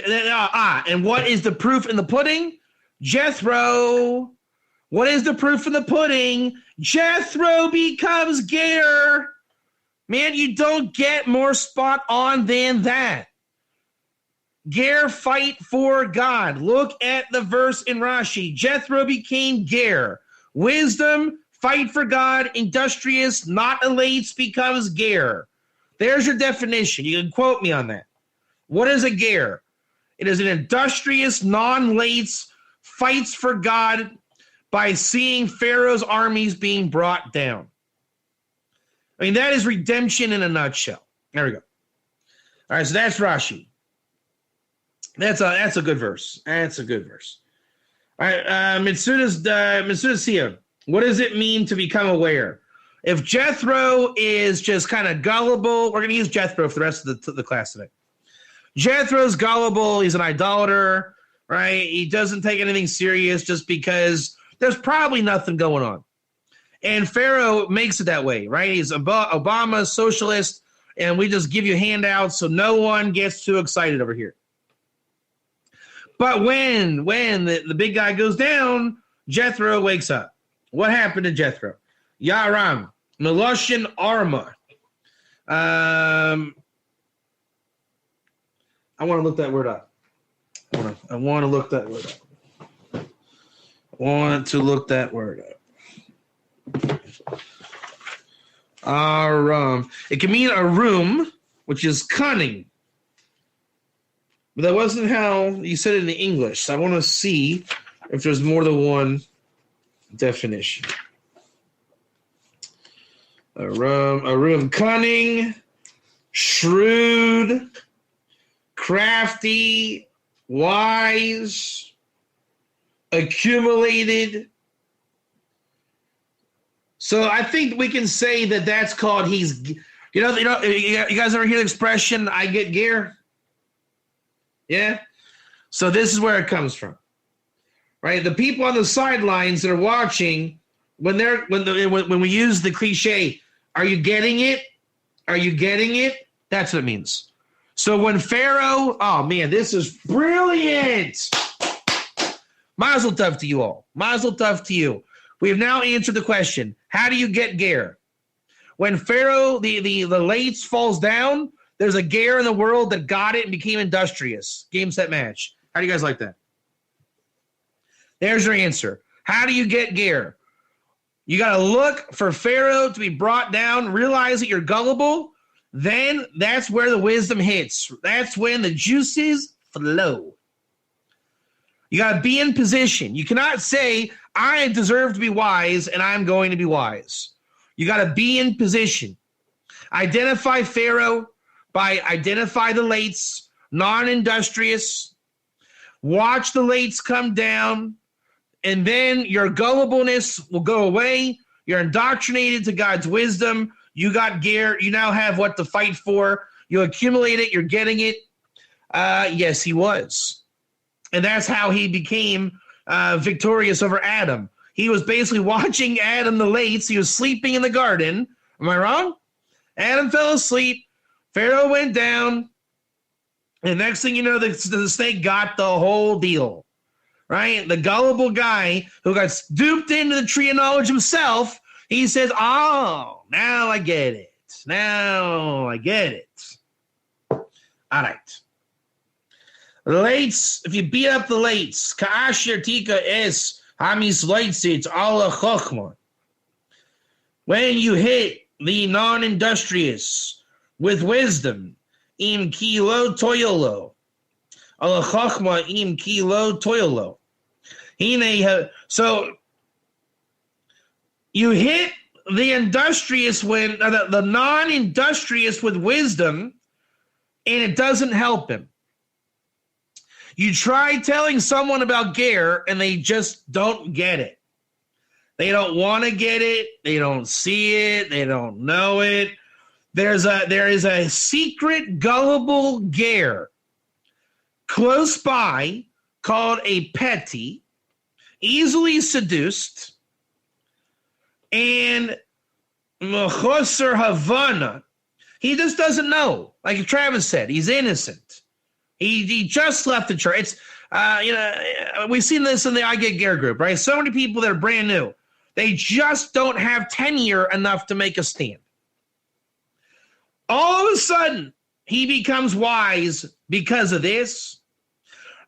And what is the proof in the pudding? Jethro. What is the proof in the pudding? Jethro becomes ger. Man, you don't get more spot on than that. Ger fight for God. Look at the verse in Rashi. Jethro became ger. Wisdom, fight for God, industrious, not elates, becomes ger. There's your definition. You can quote me on that. What is a ger? It is an industrious, non-lates, fights for God by seeing Pharaoh's armies being brought down. I mean, that is redemption in a nutshell. There we go. All right, so that's Rashi. That's a good verse. That's a good verse. All right, Mitsuda Sia, what does it mean to become aware? If Jethro is just kind of gullible, we're going to use Jethro for the rest of the class today. Jethro's gullible. He's an idolater, right? He doesn't take anything serious just because there's probably nothing going on. And Pharaoh makes it that way, right? He's Obama, socialist, and we just give you handouts so no one gets too excited over here. But when the big guy goes down, Jethro wakes up. What happened to Jethro? Yaram, Meloshin Arma. I want to look that word up. I want to look that word up. I want to look that word up. Aram. It can mean a room, which is cunning. But that wasn't how you said it in the English. So I want to see if there's more than one definition. A room, cunning, shrewd, crafty, wise, accumulated. So I think we can say that that's called you guys ever hear the expression, I get gear? Yeah? So this is where it comes from. Right? The people on the sidelines that are watching, when we use the cliche, are you getting it? Are you getting it? That's what it means. So when Pharaoh, oh man, this is brilliant. Mazel tov to you all. Mazel tov to you. We have now answered the question. How do you get ger? When Pharaoh, the lates falls down, there's a ger in the world that got it and became industrious. Game, set, match. How do you guys like that? There's your answer. How do you get ger? You got to look for Pharaoh to be brought down, realize that you're gullible. Then that's where the wisdom hits. That's when the juices flow. You got to be in position. You cannot say, I deserve to be wise and I'm going to be wise. You got to be in position. Identify Pharaoh by identify the lates, non-industrious. Watch the lates come down, and then your gullibleness will go away. You're indoctrinated to God's wisdom. You got gear. You now have what to fight for. You accumulate it. You're getting it. Yes, he was. And that's how he became victorious over Adam. He was basically watching Adam the lates. He was sleeping in the garden. Am I wrong? Adam fell asleep. Pharaoh went down. And next thing you know, the snake got the whole deal. Right? The gullible guy who got duped into the tree of knowledge himself, he says, oh, now I get it. Now I get it. All right. Lates, if you beat up the lates, ka'asher tika es hamis lates ala chokhmah. When you hit the non-industrious with wisdom, im kilo toyolo. Ala chokhmah im kilo toyolo. So you hit the industrious when the non-industrious with wisdom, and it doesn't help him. You try telling someone about ger, and they just don't get it. They don't want to get it. They don't see it. They don't know it. There is a secret gullible ger close by called a petty, easily seduced, and mechoser havana. He just doesn't know. Like Travis said, he's innocent. He just left the church. It's we've seen this in the I Get Gear group, right? So many people that are brand new, they just don't have tenure enough to make a stand. All of a sudden, he becomes wise because of this.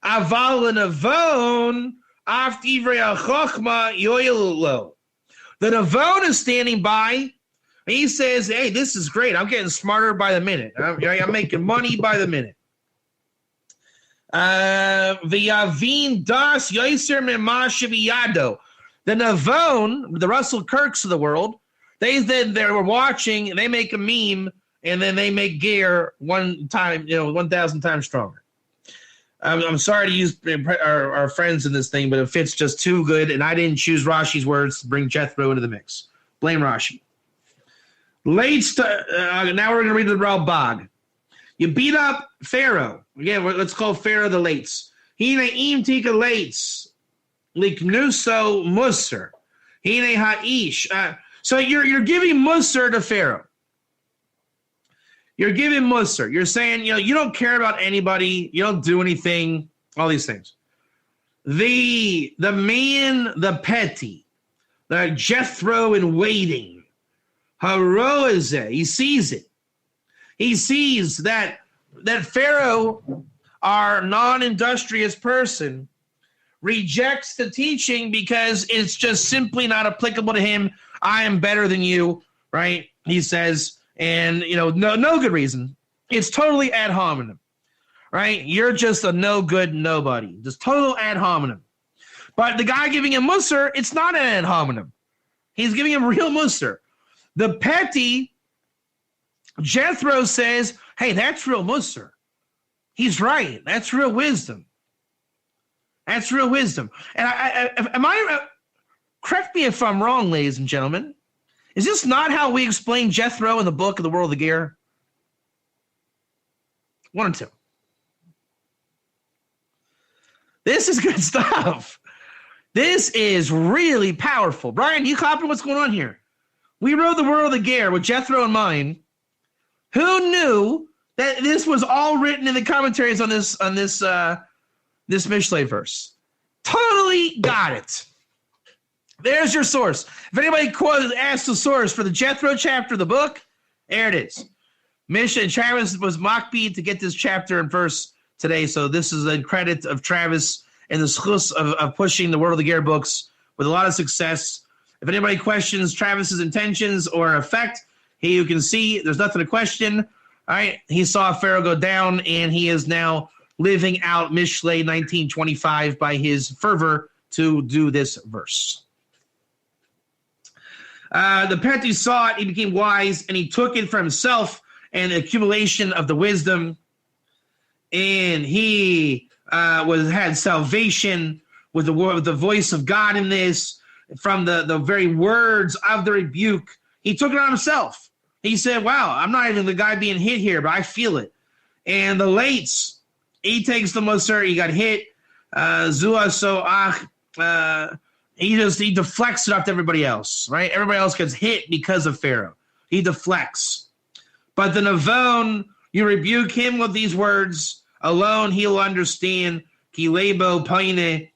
Aval Navon af divrei chochma yoyelu lo. The Navon is standing by. He says, hey, this is great. I'm getting smarter by the minute. I'm making money by the minute. V'yavin das yoser mema shebiyado. The Navon, the Russell Kirks of the world, they were watching, they make a meme, and then they make gear 1,000 times stronger. I'm sorry to use our friends in this thing, but it fits just too good, and I didn't choose Rashi's words to bring Jethro into the mix. Blame Rashi. Now we're going to read the Ralbag. You beat up Pharaoh. Again, let's call Pharaoh the Lates. Hine tika Lates. Liknuso Musser. Hine ha'ish. So you're giving Musser to Pharaoh. You're giving Musser. You're saying, you don't care about anybody. You don't do anything. All these things. The man, the petty, the Jethro in waiting. Haroeze. He sees it. He sees that Pharaoh, our non-industrious person, rejects the teaching because it's just simply not applicable to him. I am better than you, right? He says. And, no good reason. It's totally ad hominem, right? You're just a no good nobody. Just total ad hominem. But the guy giving him Musser, it's not an ad hominem. He's giving him real Musser. The petty Jethro says, hey, that's real Musser. He's right. That's real wisdom. That's real wisdom. And correct me if I'm wrong, ladies and gentlemen. Is this not how we explain Jethro in the book of the World of the Gear? 1 and 2. This is good stuff. This is really powerful. Brian, you copy what's going on here? We wrote the World of the Gear with Jethro in mind. Who knew that this was all written in the commentaries on this Mishlei verse? Totally got it. There's your source. If anybody asks the source for the Jethro chapter of the book, there it is. Mishlei Travis was Makbi to get this chapter and verse today, so this is a credit of Travis and the schus of pushing the World of the Gear books with a lot of success. If anybody questions Travis's intentions or effect, you can see there's nothing to question. All right, he saw Pharaoh go down, and he is now living out Mishlei 1925 by his fervor to do this verse. The petty saw it, he became wise, and he took it for himself and the accumulation of the wisdom, and he had salvation with the voice of God in this, from the very words of the rebuke. He took it on himself. He said, wow, I'm not even the guy being hit here, but I feel it. And the Lates, he takes the Musser, he got hit. Zua so he deflects it off to everybody else, right? Everybody else gets hit because of Pharaoh. He deflects. But the Navon, you rebuke him with these words, alone he'll understand. Kilebo paine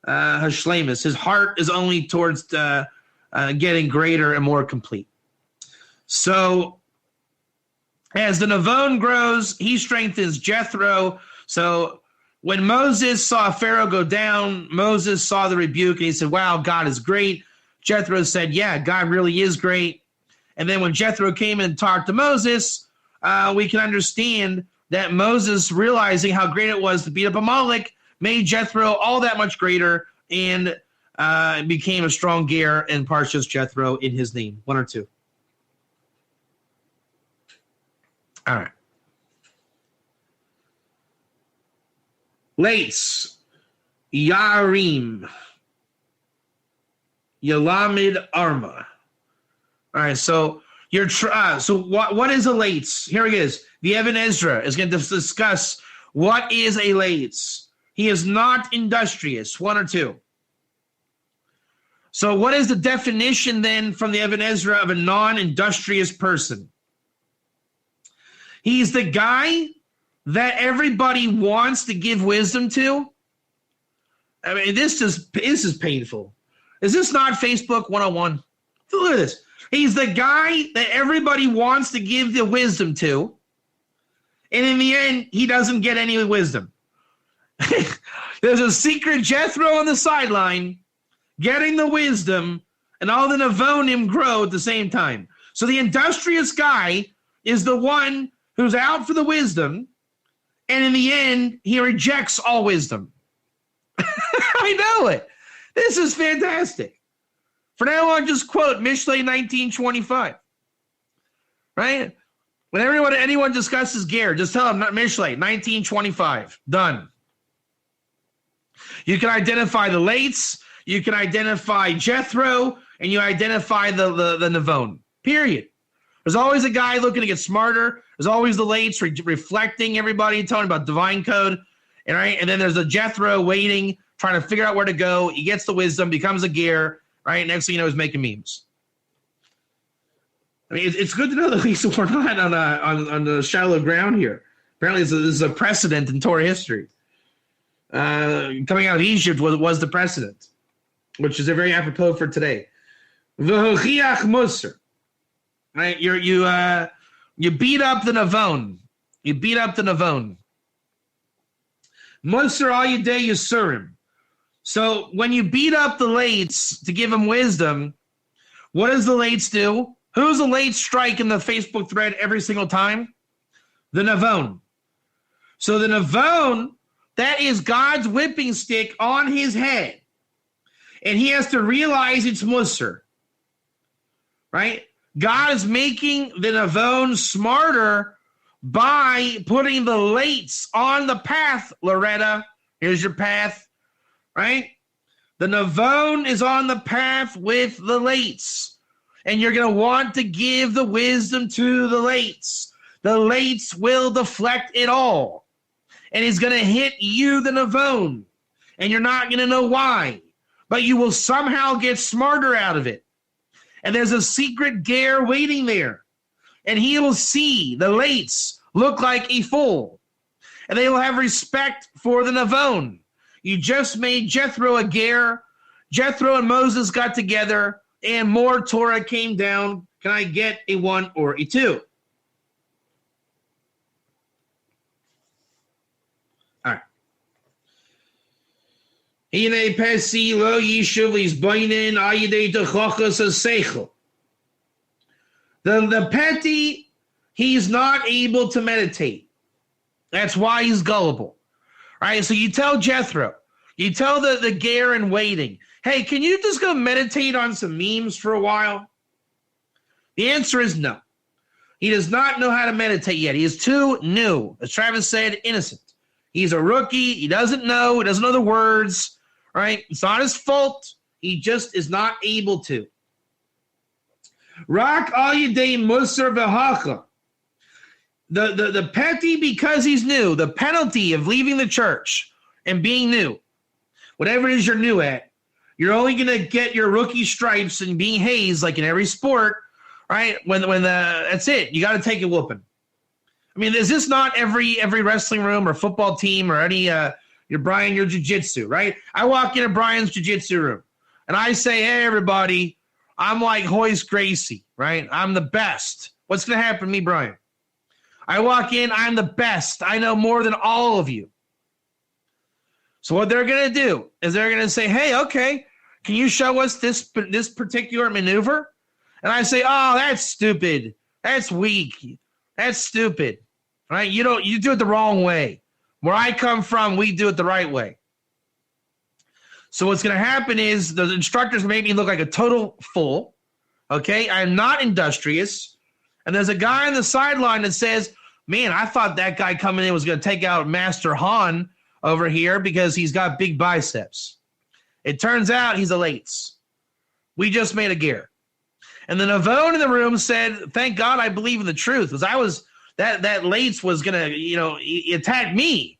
hashlemus. His heart is only towards getting greater and more complete. So as the Navon grows, he strengthens Jethro. So when Moses saw Pharaoh go down, Moses saw the rebuke, and he said, wow, God is great. Jethro said, yeah, God really is great. And then when Jethro came and talked to Moses, we can understand that Moses, realizing how great it was to beat up Amalek, made Jethro all that much greater, and became a strong gear and Parshas Jethro in his name. 1 or 2. All right. Lates, Yarim, Yalamid Arma. All right, so what is a Lates? Here it is. The Evan Ezra is going to discuss what is a Lates. He is not industrious. 1 or 2. So what is the definition then from the Evan Ezra of a non-industrious person? He's the guy that everybody wants to give wisdom to. I mean, this is painful. Is this not Facebook 101? Look at this. He's the guy that everybody wants to give the wisdom to, and in the end, he doesn't get any wisdom. There's a secret Jethro on the sideline getting the wisdom, and all the Navonim grow at the same time. So the industrious guy is the one who's out for the wisdom, and in the end, he rejects all wisdom. I know it. This is fantastic. For now on, just quote Mishlei 19:25. Right? Whenever anyone discusses Ger, just tell them Mishlei 19:25. Done. You can identify the Lates, you can identify Jethro, and you identify the Navon. Period. There's always a guy looking to get smarter. There's always the Lates reflecting everybody, telling about divine code. And, right? And then there's a Jethro waiting, trying to figure out where to go. He gets the wisdom, becomes a Ger, right? Next thing you know, he's making memes. I mean, it's good to know that at least we're not on the shallow ground here. Apparently, this is a precedent in Torah history. Coming out of Egypt was the precedent, which is a very apropos for today. V'hochiach Musar. Right? You beat up the Navon. You beat up the Navon. Musar al yedei Yisurim. So when you beat up the Lates to give them wisdom, what does the Lates do? Who's the late strike in the Facebook thread every single time? The Navon. So the Navon, that is God's whipping stick on his head. And he has to realize it's Musar. Right? God is making the Navon smarter by putting the Lates on the path, Loretta. Here's your path. Right? The Navon is on the path with the Lates. And you're going to want to give the wisdom to the Lates. The Lates will deflect it all. And he's going to hit you, the Navon. And you're not going to know why. But you will somehow get smarter out of it. And there's a secret Ger waiting there. And he will see the Lates look like a fool. And they will have respect for the Navon. You just made Jethro a Ger. Jethro and Moses got together. And more Torah came down. Can I get a 1 or a 2? All right. The petty, he's not able to meditate. That's why he's gullible. All right, so you tell Jethro, you tell the Ger in waiting, hey, can you just go meditate on some memes for a while? The answer is no. He does not know how to meditate yet. He is too new. As Travis said, innocent. He's a rookie. He doesn't know. He doesn't know the words, right? It's not his fault. He just is not able to. Rak al yedei musar v'hacha. The petty, because he's new, the penalty of leaving the church and being new, whatever it is you're new at, you're only going to get your rookie stripes and being hazed like in every sport, right? When that's it. You got to take a whooping. I mean, is this not every wrestling room or football team or any your jiu-jitsu, right? I walk into Brian's jiu-jitsu room and I say, hey, everybody, I'm like Hoist Gracie, right? I'm the best. What's going to happen to me, Brian? I walk in, I'm the best. I know more than all of you. So what they're going to do is they're going to say, hey, okay, can you show us this particular maneuver? And I say, oh, that's stupid. That's weak. That's stupid. Right? You do it the wrong way. Where I come from, we do it the right way. So what's going to happen is the instructors make me look like a total fool. Okay? I'm not industrious. And there's a guy on the sideline that says, man, I thought that guy coming in was going to take out Master Han over here because he's got big biceps. It turns out he's a Lates. We just made a Ger. And the Navon in the room said, thank God I believe in the truth, because I was that Lates was gonna, he attack me.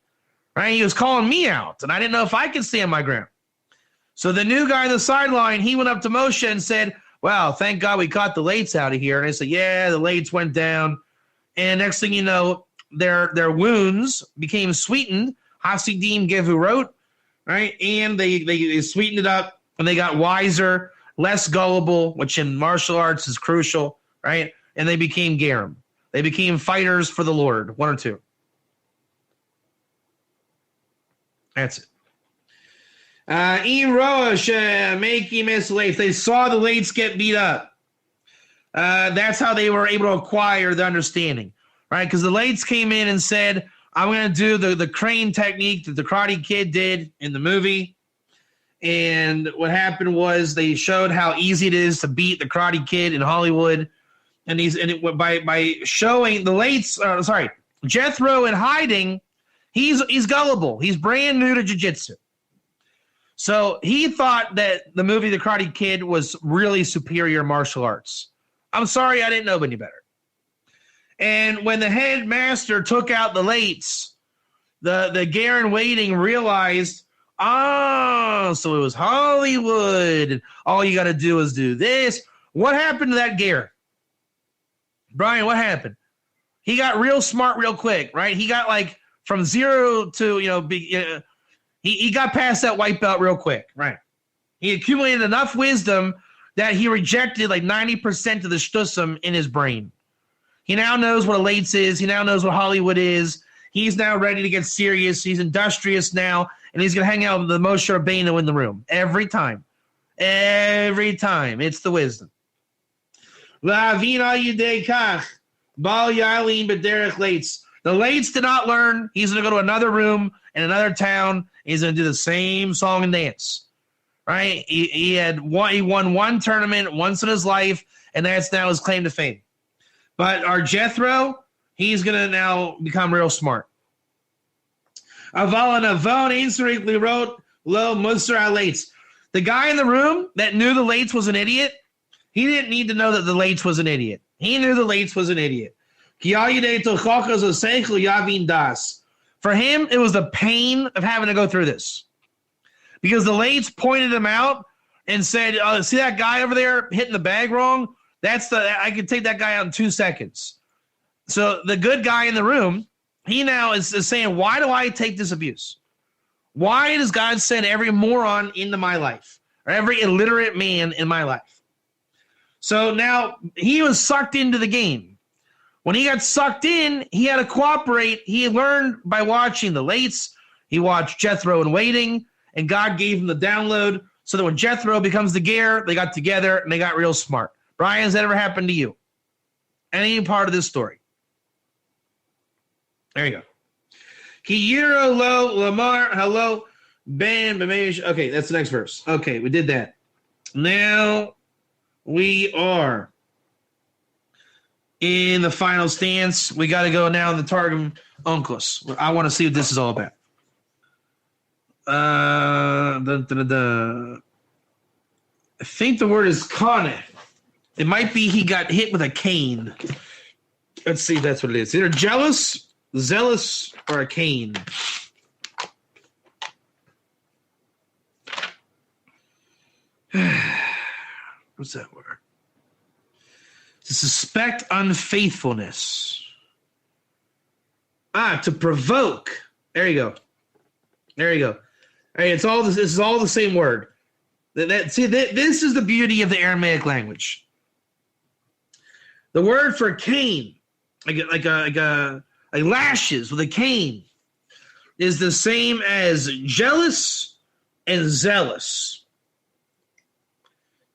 Right? He was calling me out, and I didn't know if I could stand my ground. So the new guy on the sideline, he went up to Moshe and said, wow, thank God we caught the Lates out of here. And I said, yeah, the Lates went down. And next thing you know, their wounds became sweetened. Hasidim Gevurot, right? And they sweetened it up, and they got wiser, less gullible, which in martial arts is crucial, right? And they became Gerim. They became fighters for the Lord, one or two. That's it. If they saw the Lates get beat up, that's how they were able to acquire the understanding, right? Because the Lates came in and said, I'm going to do the crane technique that the Karate Kid did in the movie. And what happened was they showed how easy it is to beat the Karate Kid in Hollywood. And by showing the Lates, Jethro in hiding, he's gullible. He's brand new to jiu-jitsu. So he thought that the movie The Karate Kid was really superior martial arts. I'm sorry, I didn't know any better. And when the headmaster took out the Lates, the Garen waiting realized, so it was Hollywood. And all you got to do is do this. What happened to that Garen? Brian, what happened? He got real smart real quick, right? He got like from zero to, he got past that white belt real quick, right? He accumulated enough wisdom that he rejected like 90% of the shtussim in his brain. He now knows what a Lates is. He now knows what Hollywood is. He's now ready to get serious. He's industrious now, and he's going to hang out with the Moshe Rabbeinu in the room every time. Every time. It's the wisdom. The Lates did not learn. He's going to go to another room in another town. He's going to do the same song and dance, right? He won one tournament once in his life, and that's now his claim to fame. But our Jethro, he's going to now become real smart. Aval Navon instantly wrote Lo Musar Lates. The guy in the room that knew the Lates was an idiot, he didn't need to know that the Lates was an idiot. He knew the Lates was an idiot. For him, it was the pain of having to go through this. Because the Lates pointed him out and said, see that guy over there hitting the bag wrong? I could take that guy out in 2 seconds. So the good guy in the room, he now is saying, why do I take this abuse? Why does God send every moron into my life? Or every illiterate man in my life? So now he was sucked into the game. When he got sucked in, he had to cooperate. He learned by watching the Lates. He watched Jethro in waiting, and God gave him the download so that when Jethro becomes the Ger, they got together and they got real smart. Brian, has that ever happened to you? Any part of this story? There you go. Kiyiro lo lamar hello ben b'meish. Okay, that's the next verse. Okay, we did that. Now we are in the final stance. We got to go now in the Targum Onkelos. I want to see what this is all about. I think the word is kane. It might be he got hit with a cane. Let's see if that's what it is. Either jealous, zealous, or a cane. What's that word? To suspect unfaithfulness. To provoke. There you go. There you go. Hey, it's all this is all the same word. This is the beauty of the Aramaic language. The word for cane, like lashes with a cane, is the same as jealous and zealous.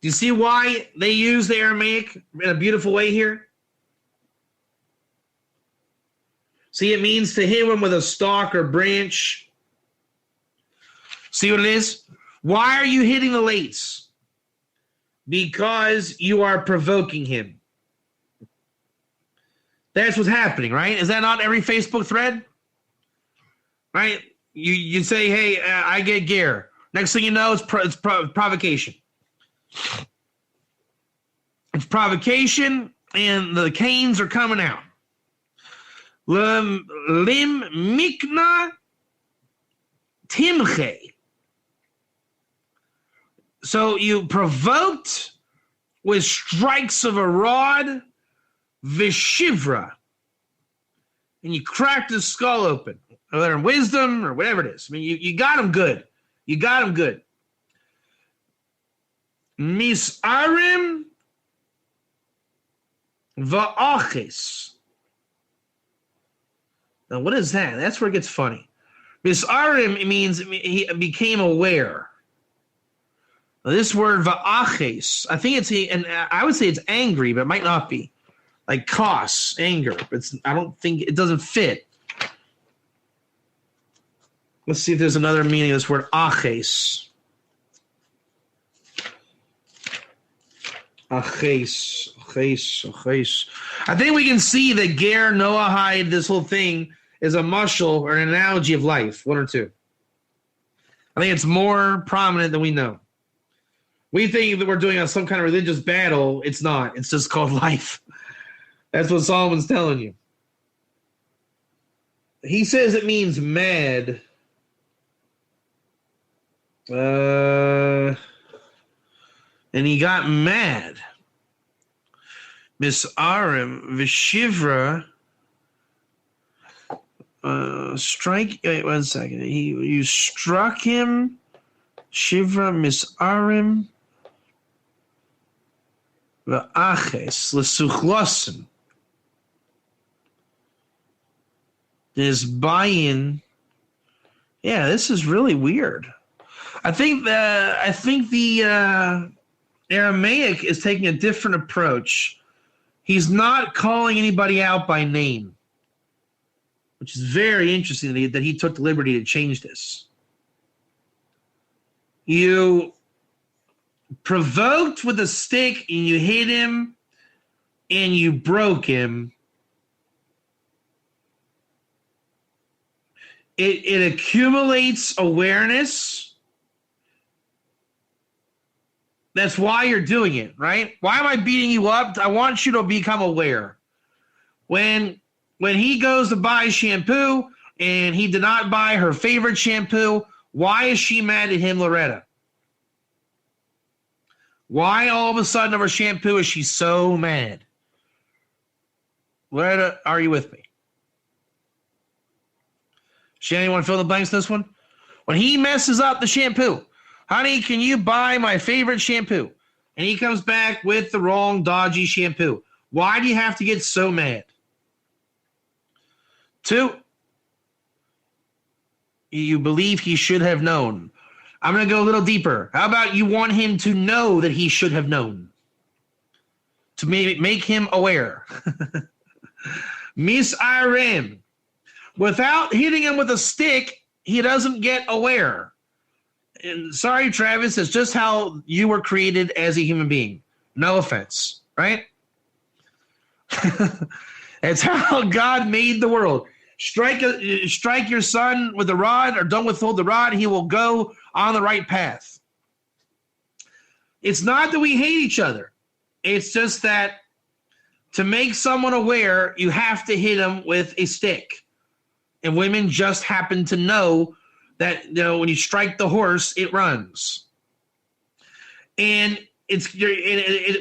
Do you see why they use the Aramaic in a beautiful way here? See, it means to hit him with a stalk or branch. See what it is? Why are you hitting the Lates? Because you are provoking him. That's what's happening, right? Is that not every Facebook thread? Right? You say, hey, I get gear. Next thing you know, it's provocation. It's provocation, and the canes are coming out. Lim mikna timche. So you provoked with strikes of a rod, vishivra, and you cracked his skull open, whether in wisdom or whatever it is. I mean, you got him good. You got him good. Misarim va'achis. Now, what is that? That's where it gets funny. Misarim, it means he became aware. Now, this word va'achis, I think and I would say it's angry, but it might not be. Like kos, anger. I don't think it doesn't fit. Let's see if there's another meaning of this word aches. Aches. I think we can see that Ger Noahide, this whole thing, is a mushal or an analogy of life. One or two. I think it's more prominent than we know. We think that we're doing some kind of religious battle. It's not. It's just called life. That's what Solomon's telling you. He says it means mad. And he got mad. Misarim v'shivra. Strike. Wait 1 second. You struck him. Shivra misarim v'aches l'suchlosin. This buy-in. Yeah, this is really weird. I think the Aramaic is taking a different approach. He's not calling anybody out by name, which is very interesting that he took the liberty to change this. You provoked with a stick and you hit him and you broke him. It accumulates awareness. That's why you're doing it, right? Why am I beating you up? I want you to become aware. When he goes to buy shampoo and he did not buy her favorite shampoo, why is she mad at him, Loretta? Why all of a sudden over shampoo is she so mad? Loretta, are you with me? Shannon, you want to fill in the blanks in this one? When he messes up the shampoo, honey, can you buy my favorite shampoo? And he comes back with the wrong dodgy shampoo. Why do you have to get so mad? 2, you believe he should have known. I'm going to go a little deeper. How about you want him to know that he should have known? To make him aware. Mis'arim. Without hitting him with a stick, he doesn't get aware. And sorry, Travis, it's just how you were created as a human being. No offense, right? It's how God made the world. Strike your son with the rod, or don't withhold the rod, he will go on the right path. It's not that we hate each other. It's just that to make someone aware, you have to hit them with a stick. And women just happen to know that, you know, when you strike the horse, it runs. And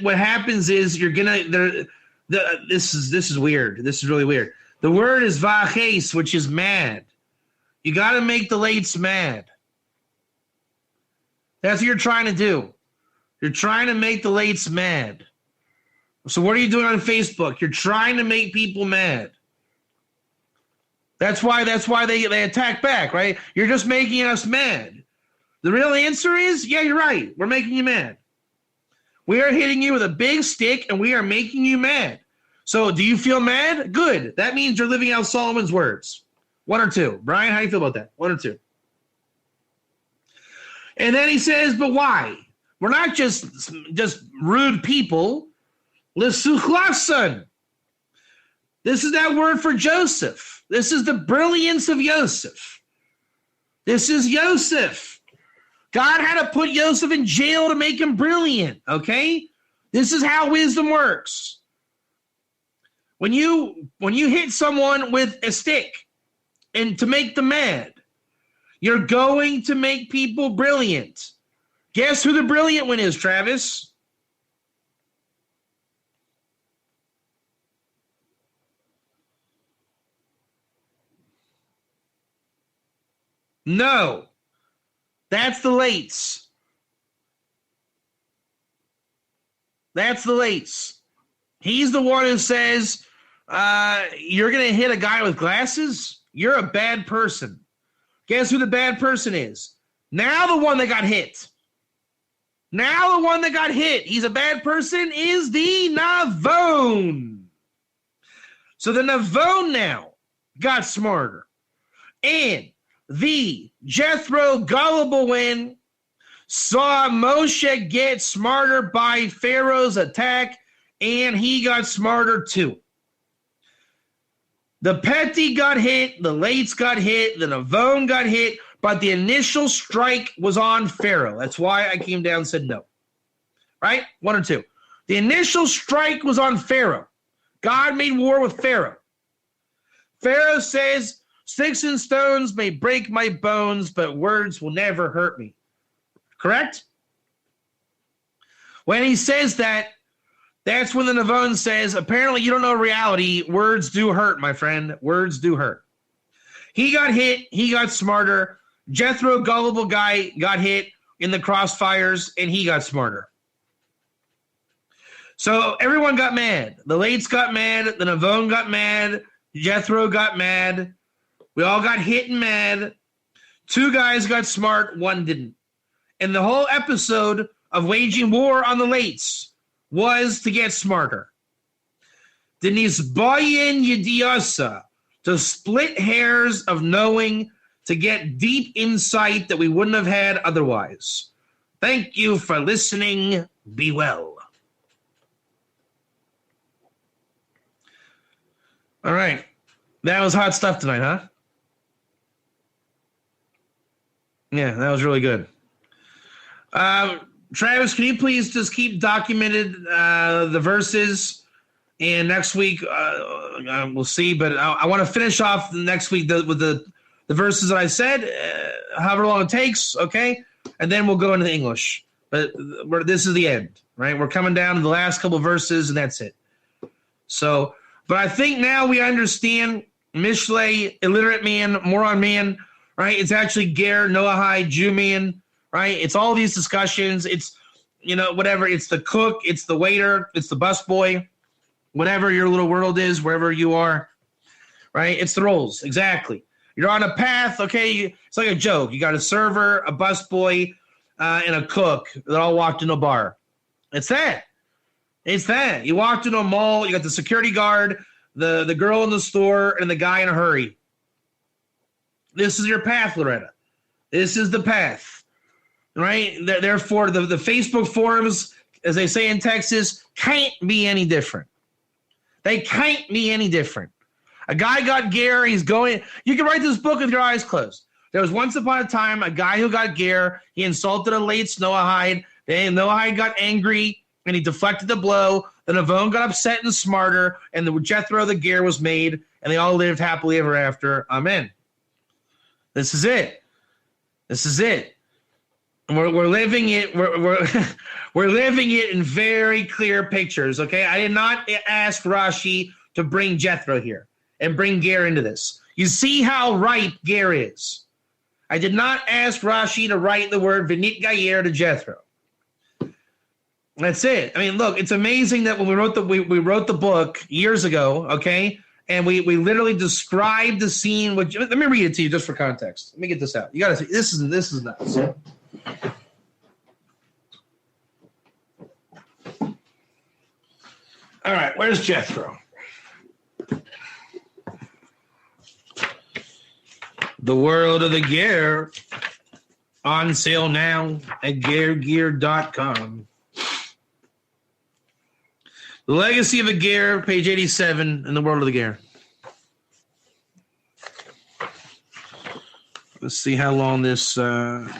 what happens is you're gonna this is weird. This is really weird. The word is vaches, which is mad. You got to make the lates mad. That's what you're trying to do. You're trying to make the lates mad. So what are you doing on Facebook? You're trying to make people mad. That's why they attack back, right? You're just making us mad. The real answer is, yeah, you're right. We're making you mad. We are hitting you with a big stick, and we are making you mad. So do you feel mad? Good. That means you're living out Solomon's words. 1 or 2. Brian, how do you feel about that? 1 or 2. And then he says, but why? We're not just rude people. L'suchlason. This is that word for Joseph. This is the brilliance of Joseph. This is Joseph. God had to put Joseph in jail to make him brilliant, okay? This is how wisdom works. When you hit someone with a stick and to make them mad, you're going to make people brilliant. Guess who the brilliant one is, Travis? No. That's the Lates. That's the Lates. He's the one who says, you're going to hit a guy with glasses? You're a bad person. Guess who the bad person is? Now the one that got hit. Now the one that got hit. He's a bad person is the Navon. So the Navon now got smarter. And the Jethro gullible one saw Moshe get smarter by Pharaoh's attack, and he got smarter too. The Petty got hit, the Lates got hit, the Navon got hit, but the initial strike was on Pharaoh. That's why I came down and said no. Right? 1 or 2. The initial strike was on Pharaoh. God made war with Pharaoh. Pharaoh says, sticks and stones may break my bones, but words will never hurt me. Correct? When he says that, that's when the Navon says, apparently you don't know reality. Words do hurt, my friend. Words do hurt. He got hit. He got smarter. Jethro, gullible guy, got hit in the crossfires, and he got smarter. So everyone got mad. The Lates got mad. The Navon got mad. Jethro got mad. We all got hit and mad. 2 guys got smart. 1 didn't. And the whole episode of waging war on the Lates was to get smarter. The Nisbayin Yediosa, to split hairs of knowing, to get deep insight that we wouldn't have had otherwise. Thank you for listening. Be well. All right. That was hot stuff tonight, huh? Yeah, that was really good. Travis, can you please just keep documented the verses? And next week, we'll see. But I want to finish off next week with the verses that I said, however long it takes, okay? And then we'll go into the English. But this is the end, right? We're coming down to the last couple of verses, and that's it. So, but I think now we understand Mishlei, illiterate man, moron man, right? It's actually Ger, Noahide, Jew man, right? It's all these discussions. It's, whatever. It's the cook. It's the waiter. It's the busboy. Whatever your little world is, wherever you are, right? It's the roles. Exactly. You're on a path, okay? It's like a joke. You got a server, a busboy, and a cook that all walked into a bar. It's that. It's that. You walked into a mall. You got the security guard, the girl in the store, and the guy in a hurry. This is your path, Loretta. This is the path, right? Therefore, the Facebook forums, as they say in Texas, can't be any different. They can't be any different. A guy got Ger. He's going. You can write this book with your eyes closed. There was once upon a time a guy who got Ger. He insulted a late Noahide. Then Noahide got angry and he deflected the blow. The Navon got upset and smarter, and the Jethro, the Ger, was made, and they all lived happily ever after. Amen. This is it. This is it. And we're living it. We're living it in very clear pictures. Okay, I did not ask Rashi to bring Jethro here and bring Ger into this. You see how ripe Ger is. I did not ask Rashi to write the word Vinit Gayer to Jethro. That's it. I mean, look, it's amazing that when we wrote the book years ago, okay, and we literally described the scene. Let me read it to you just for context. Let me get this out. You got to see. This is nuts. All right, where's Jethro? The World of the Ger, on sale now at gergear.com. The Legacy of a Ger, page 87 in The World of the Ger. Let's see how long this... let's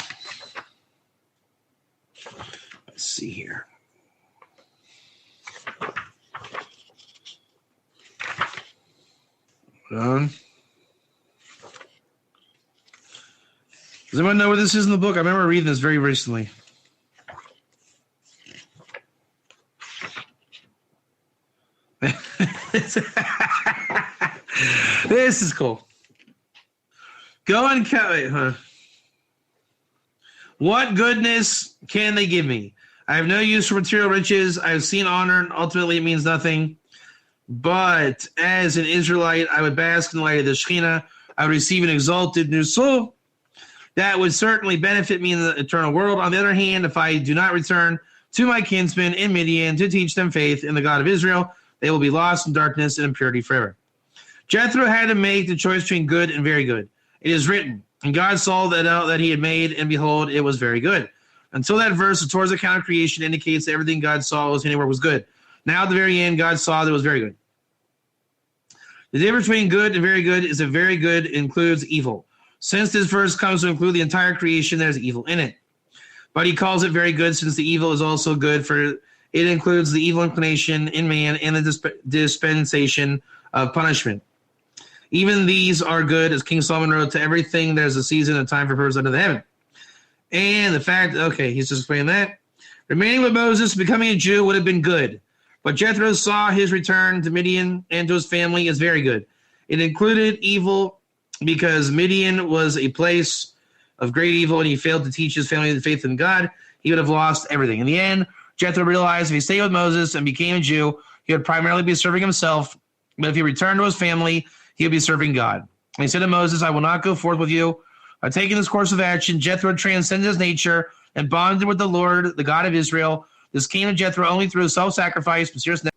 see here. Hold on. Does anyone know where this is in the book? I remember reading this very recently. This is cool. Go and count. Wait, huh? What goodness can they give me? I have no use for material riches. I have seen honor, and ultimately it means nothing. But as an Israelite, I would bask in the light of the Shekhinah. I would receive an exalted new soul. That would certainly benefit me in the eternal world. On the other hand, if I do not return to my kinsmen in Midian to teach them faith in the God of Israel, they will be lost in darkness and impurity forever. Jethro had to make the choice between good and very good. It is written, and God saw that out that he had made, and behold, it was very good. Until that verse, towards the account of creation indicates that everything God saw was anywhere was good. Now at the very end, God saw that it was very good. The difference between good and very good is that very good includes evil. Since this verse comes to include the entire creation, there's evil in it. But he calls it very good since the evil is also good, for it includes the evil inclination in man and the dispensation of punishment. Even these are good, as King Solomon wrote, to everything there's a season and time for purpose under the heaven. And the fact, okay, he's just explaining that. Remaining with Moses, becoming a Jew would have been good. But Jethro saw his return to Midian and to his family as very good. It included evil because Midian was a place of great evil, and he failed to teach his family the faith in God. He would have lost everything. In the end, Jethro realized if he stayed with Moses and became a Jew, he would primarily be serving himself. But if he returned to his family, he would be serving God. And he said to Moses, I will not go forth with you. By taking this course of action, Jethro transcended his nature and bonded with the Lord, the God of Israel. This came to Jethro only through self-sacrifice, Mesiras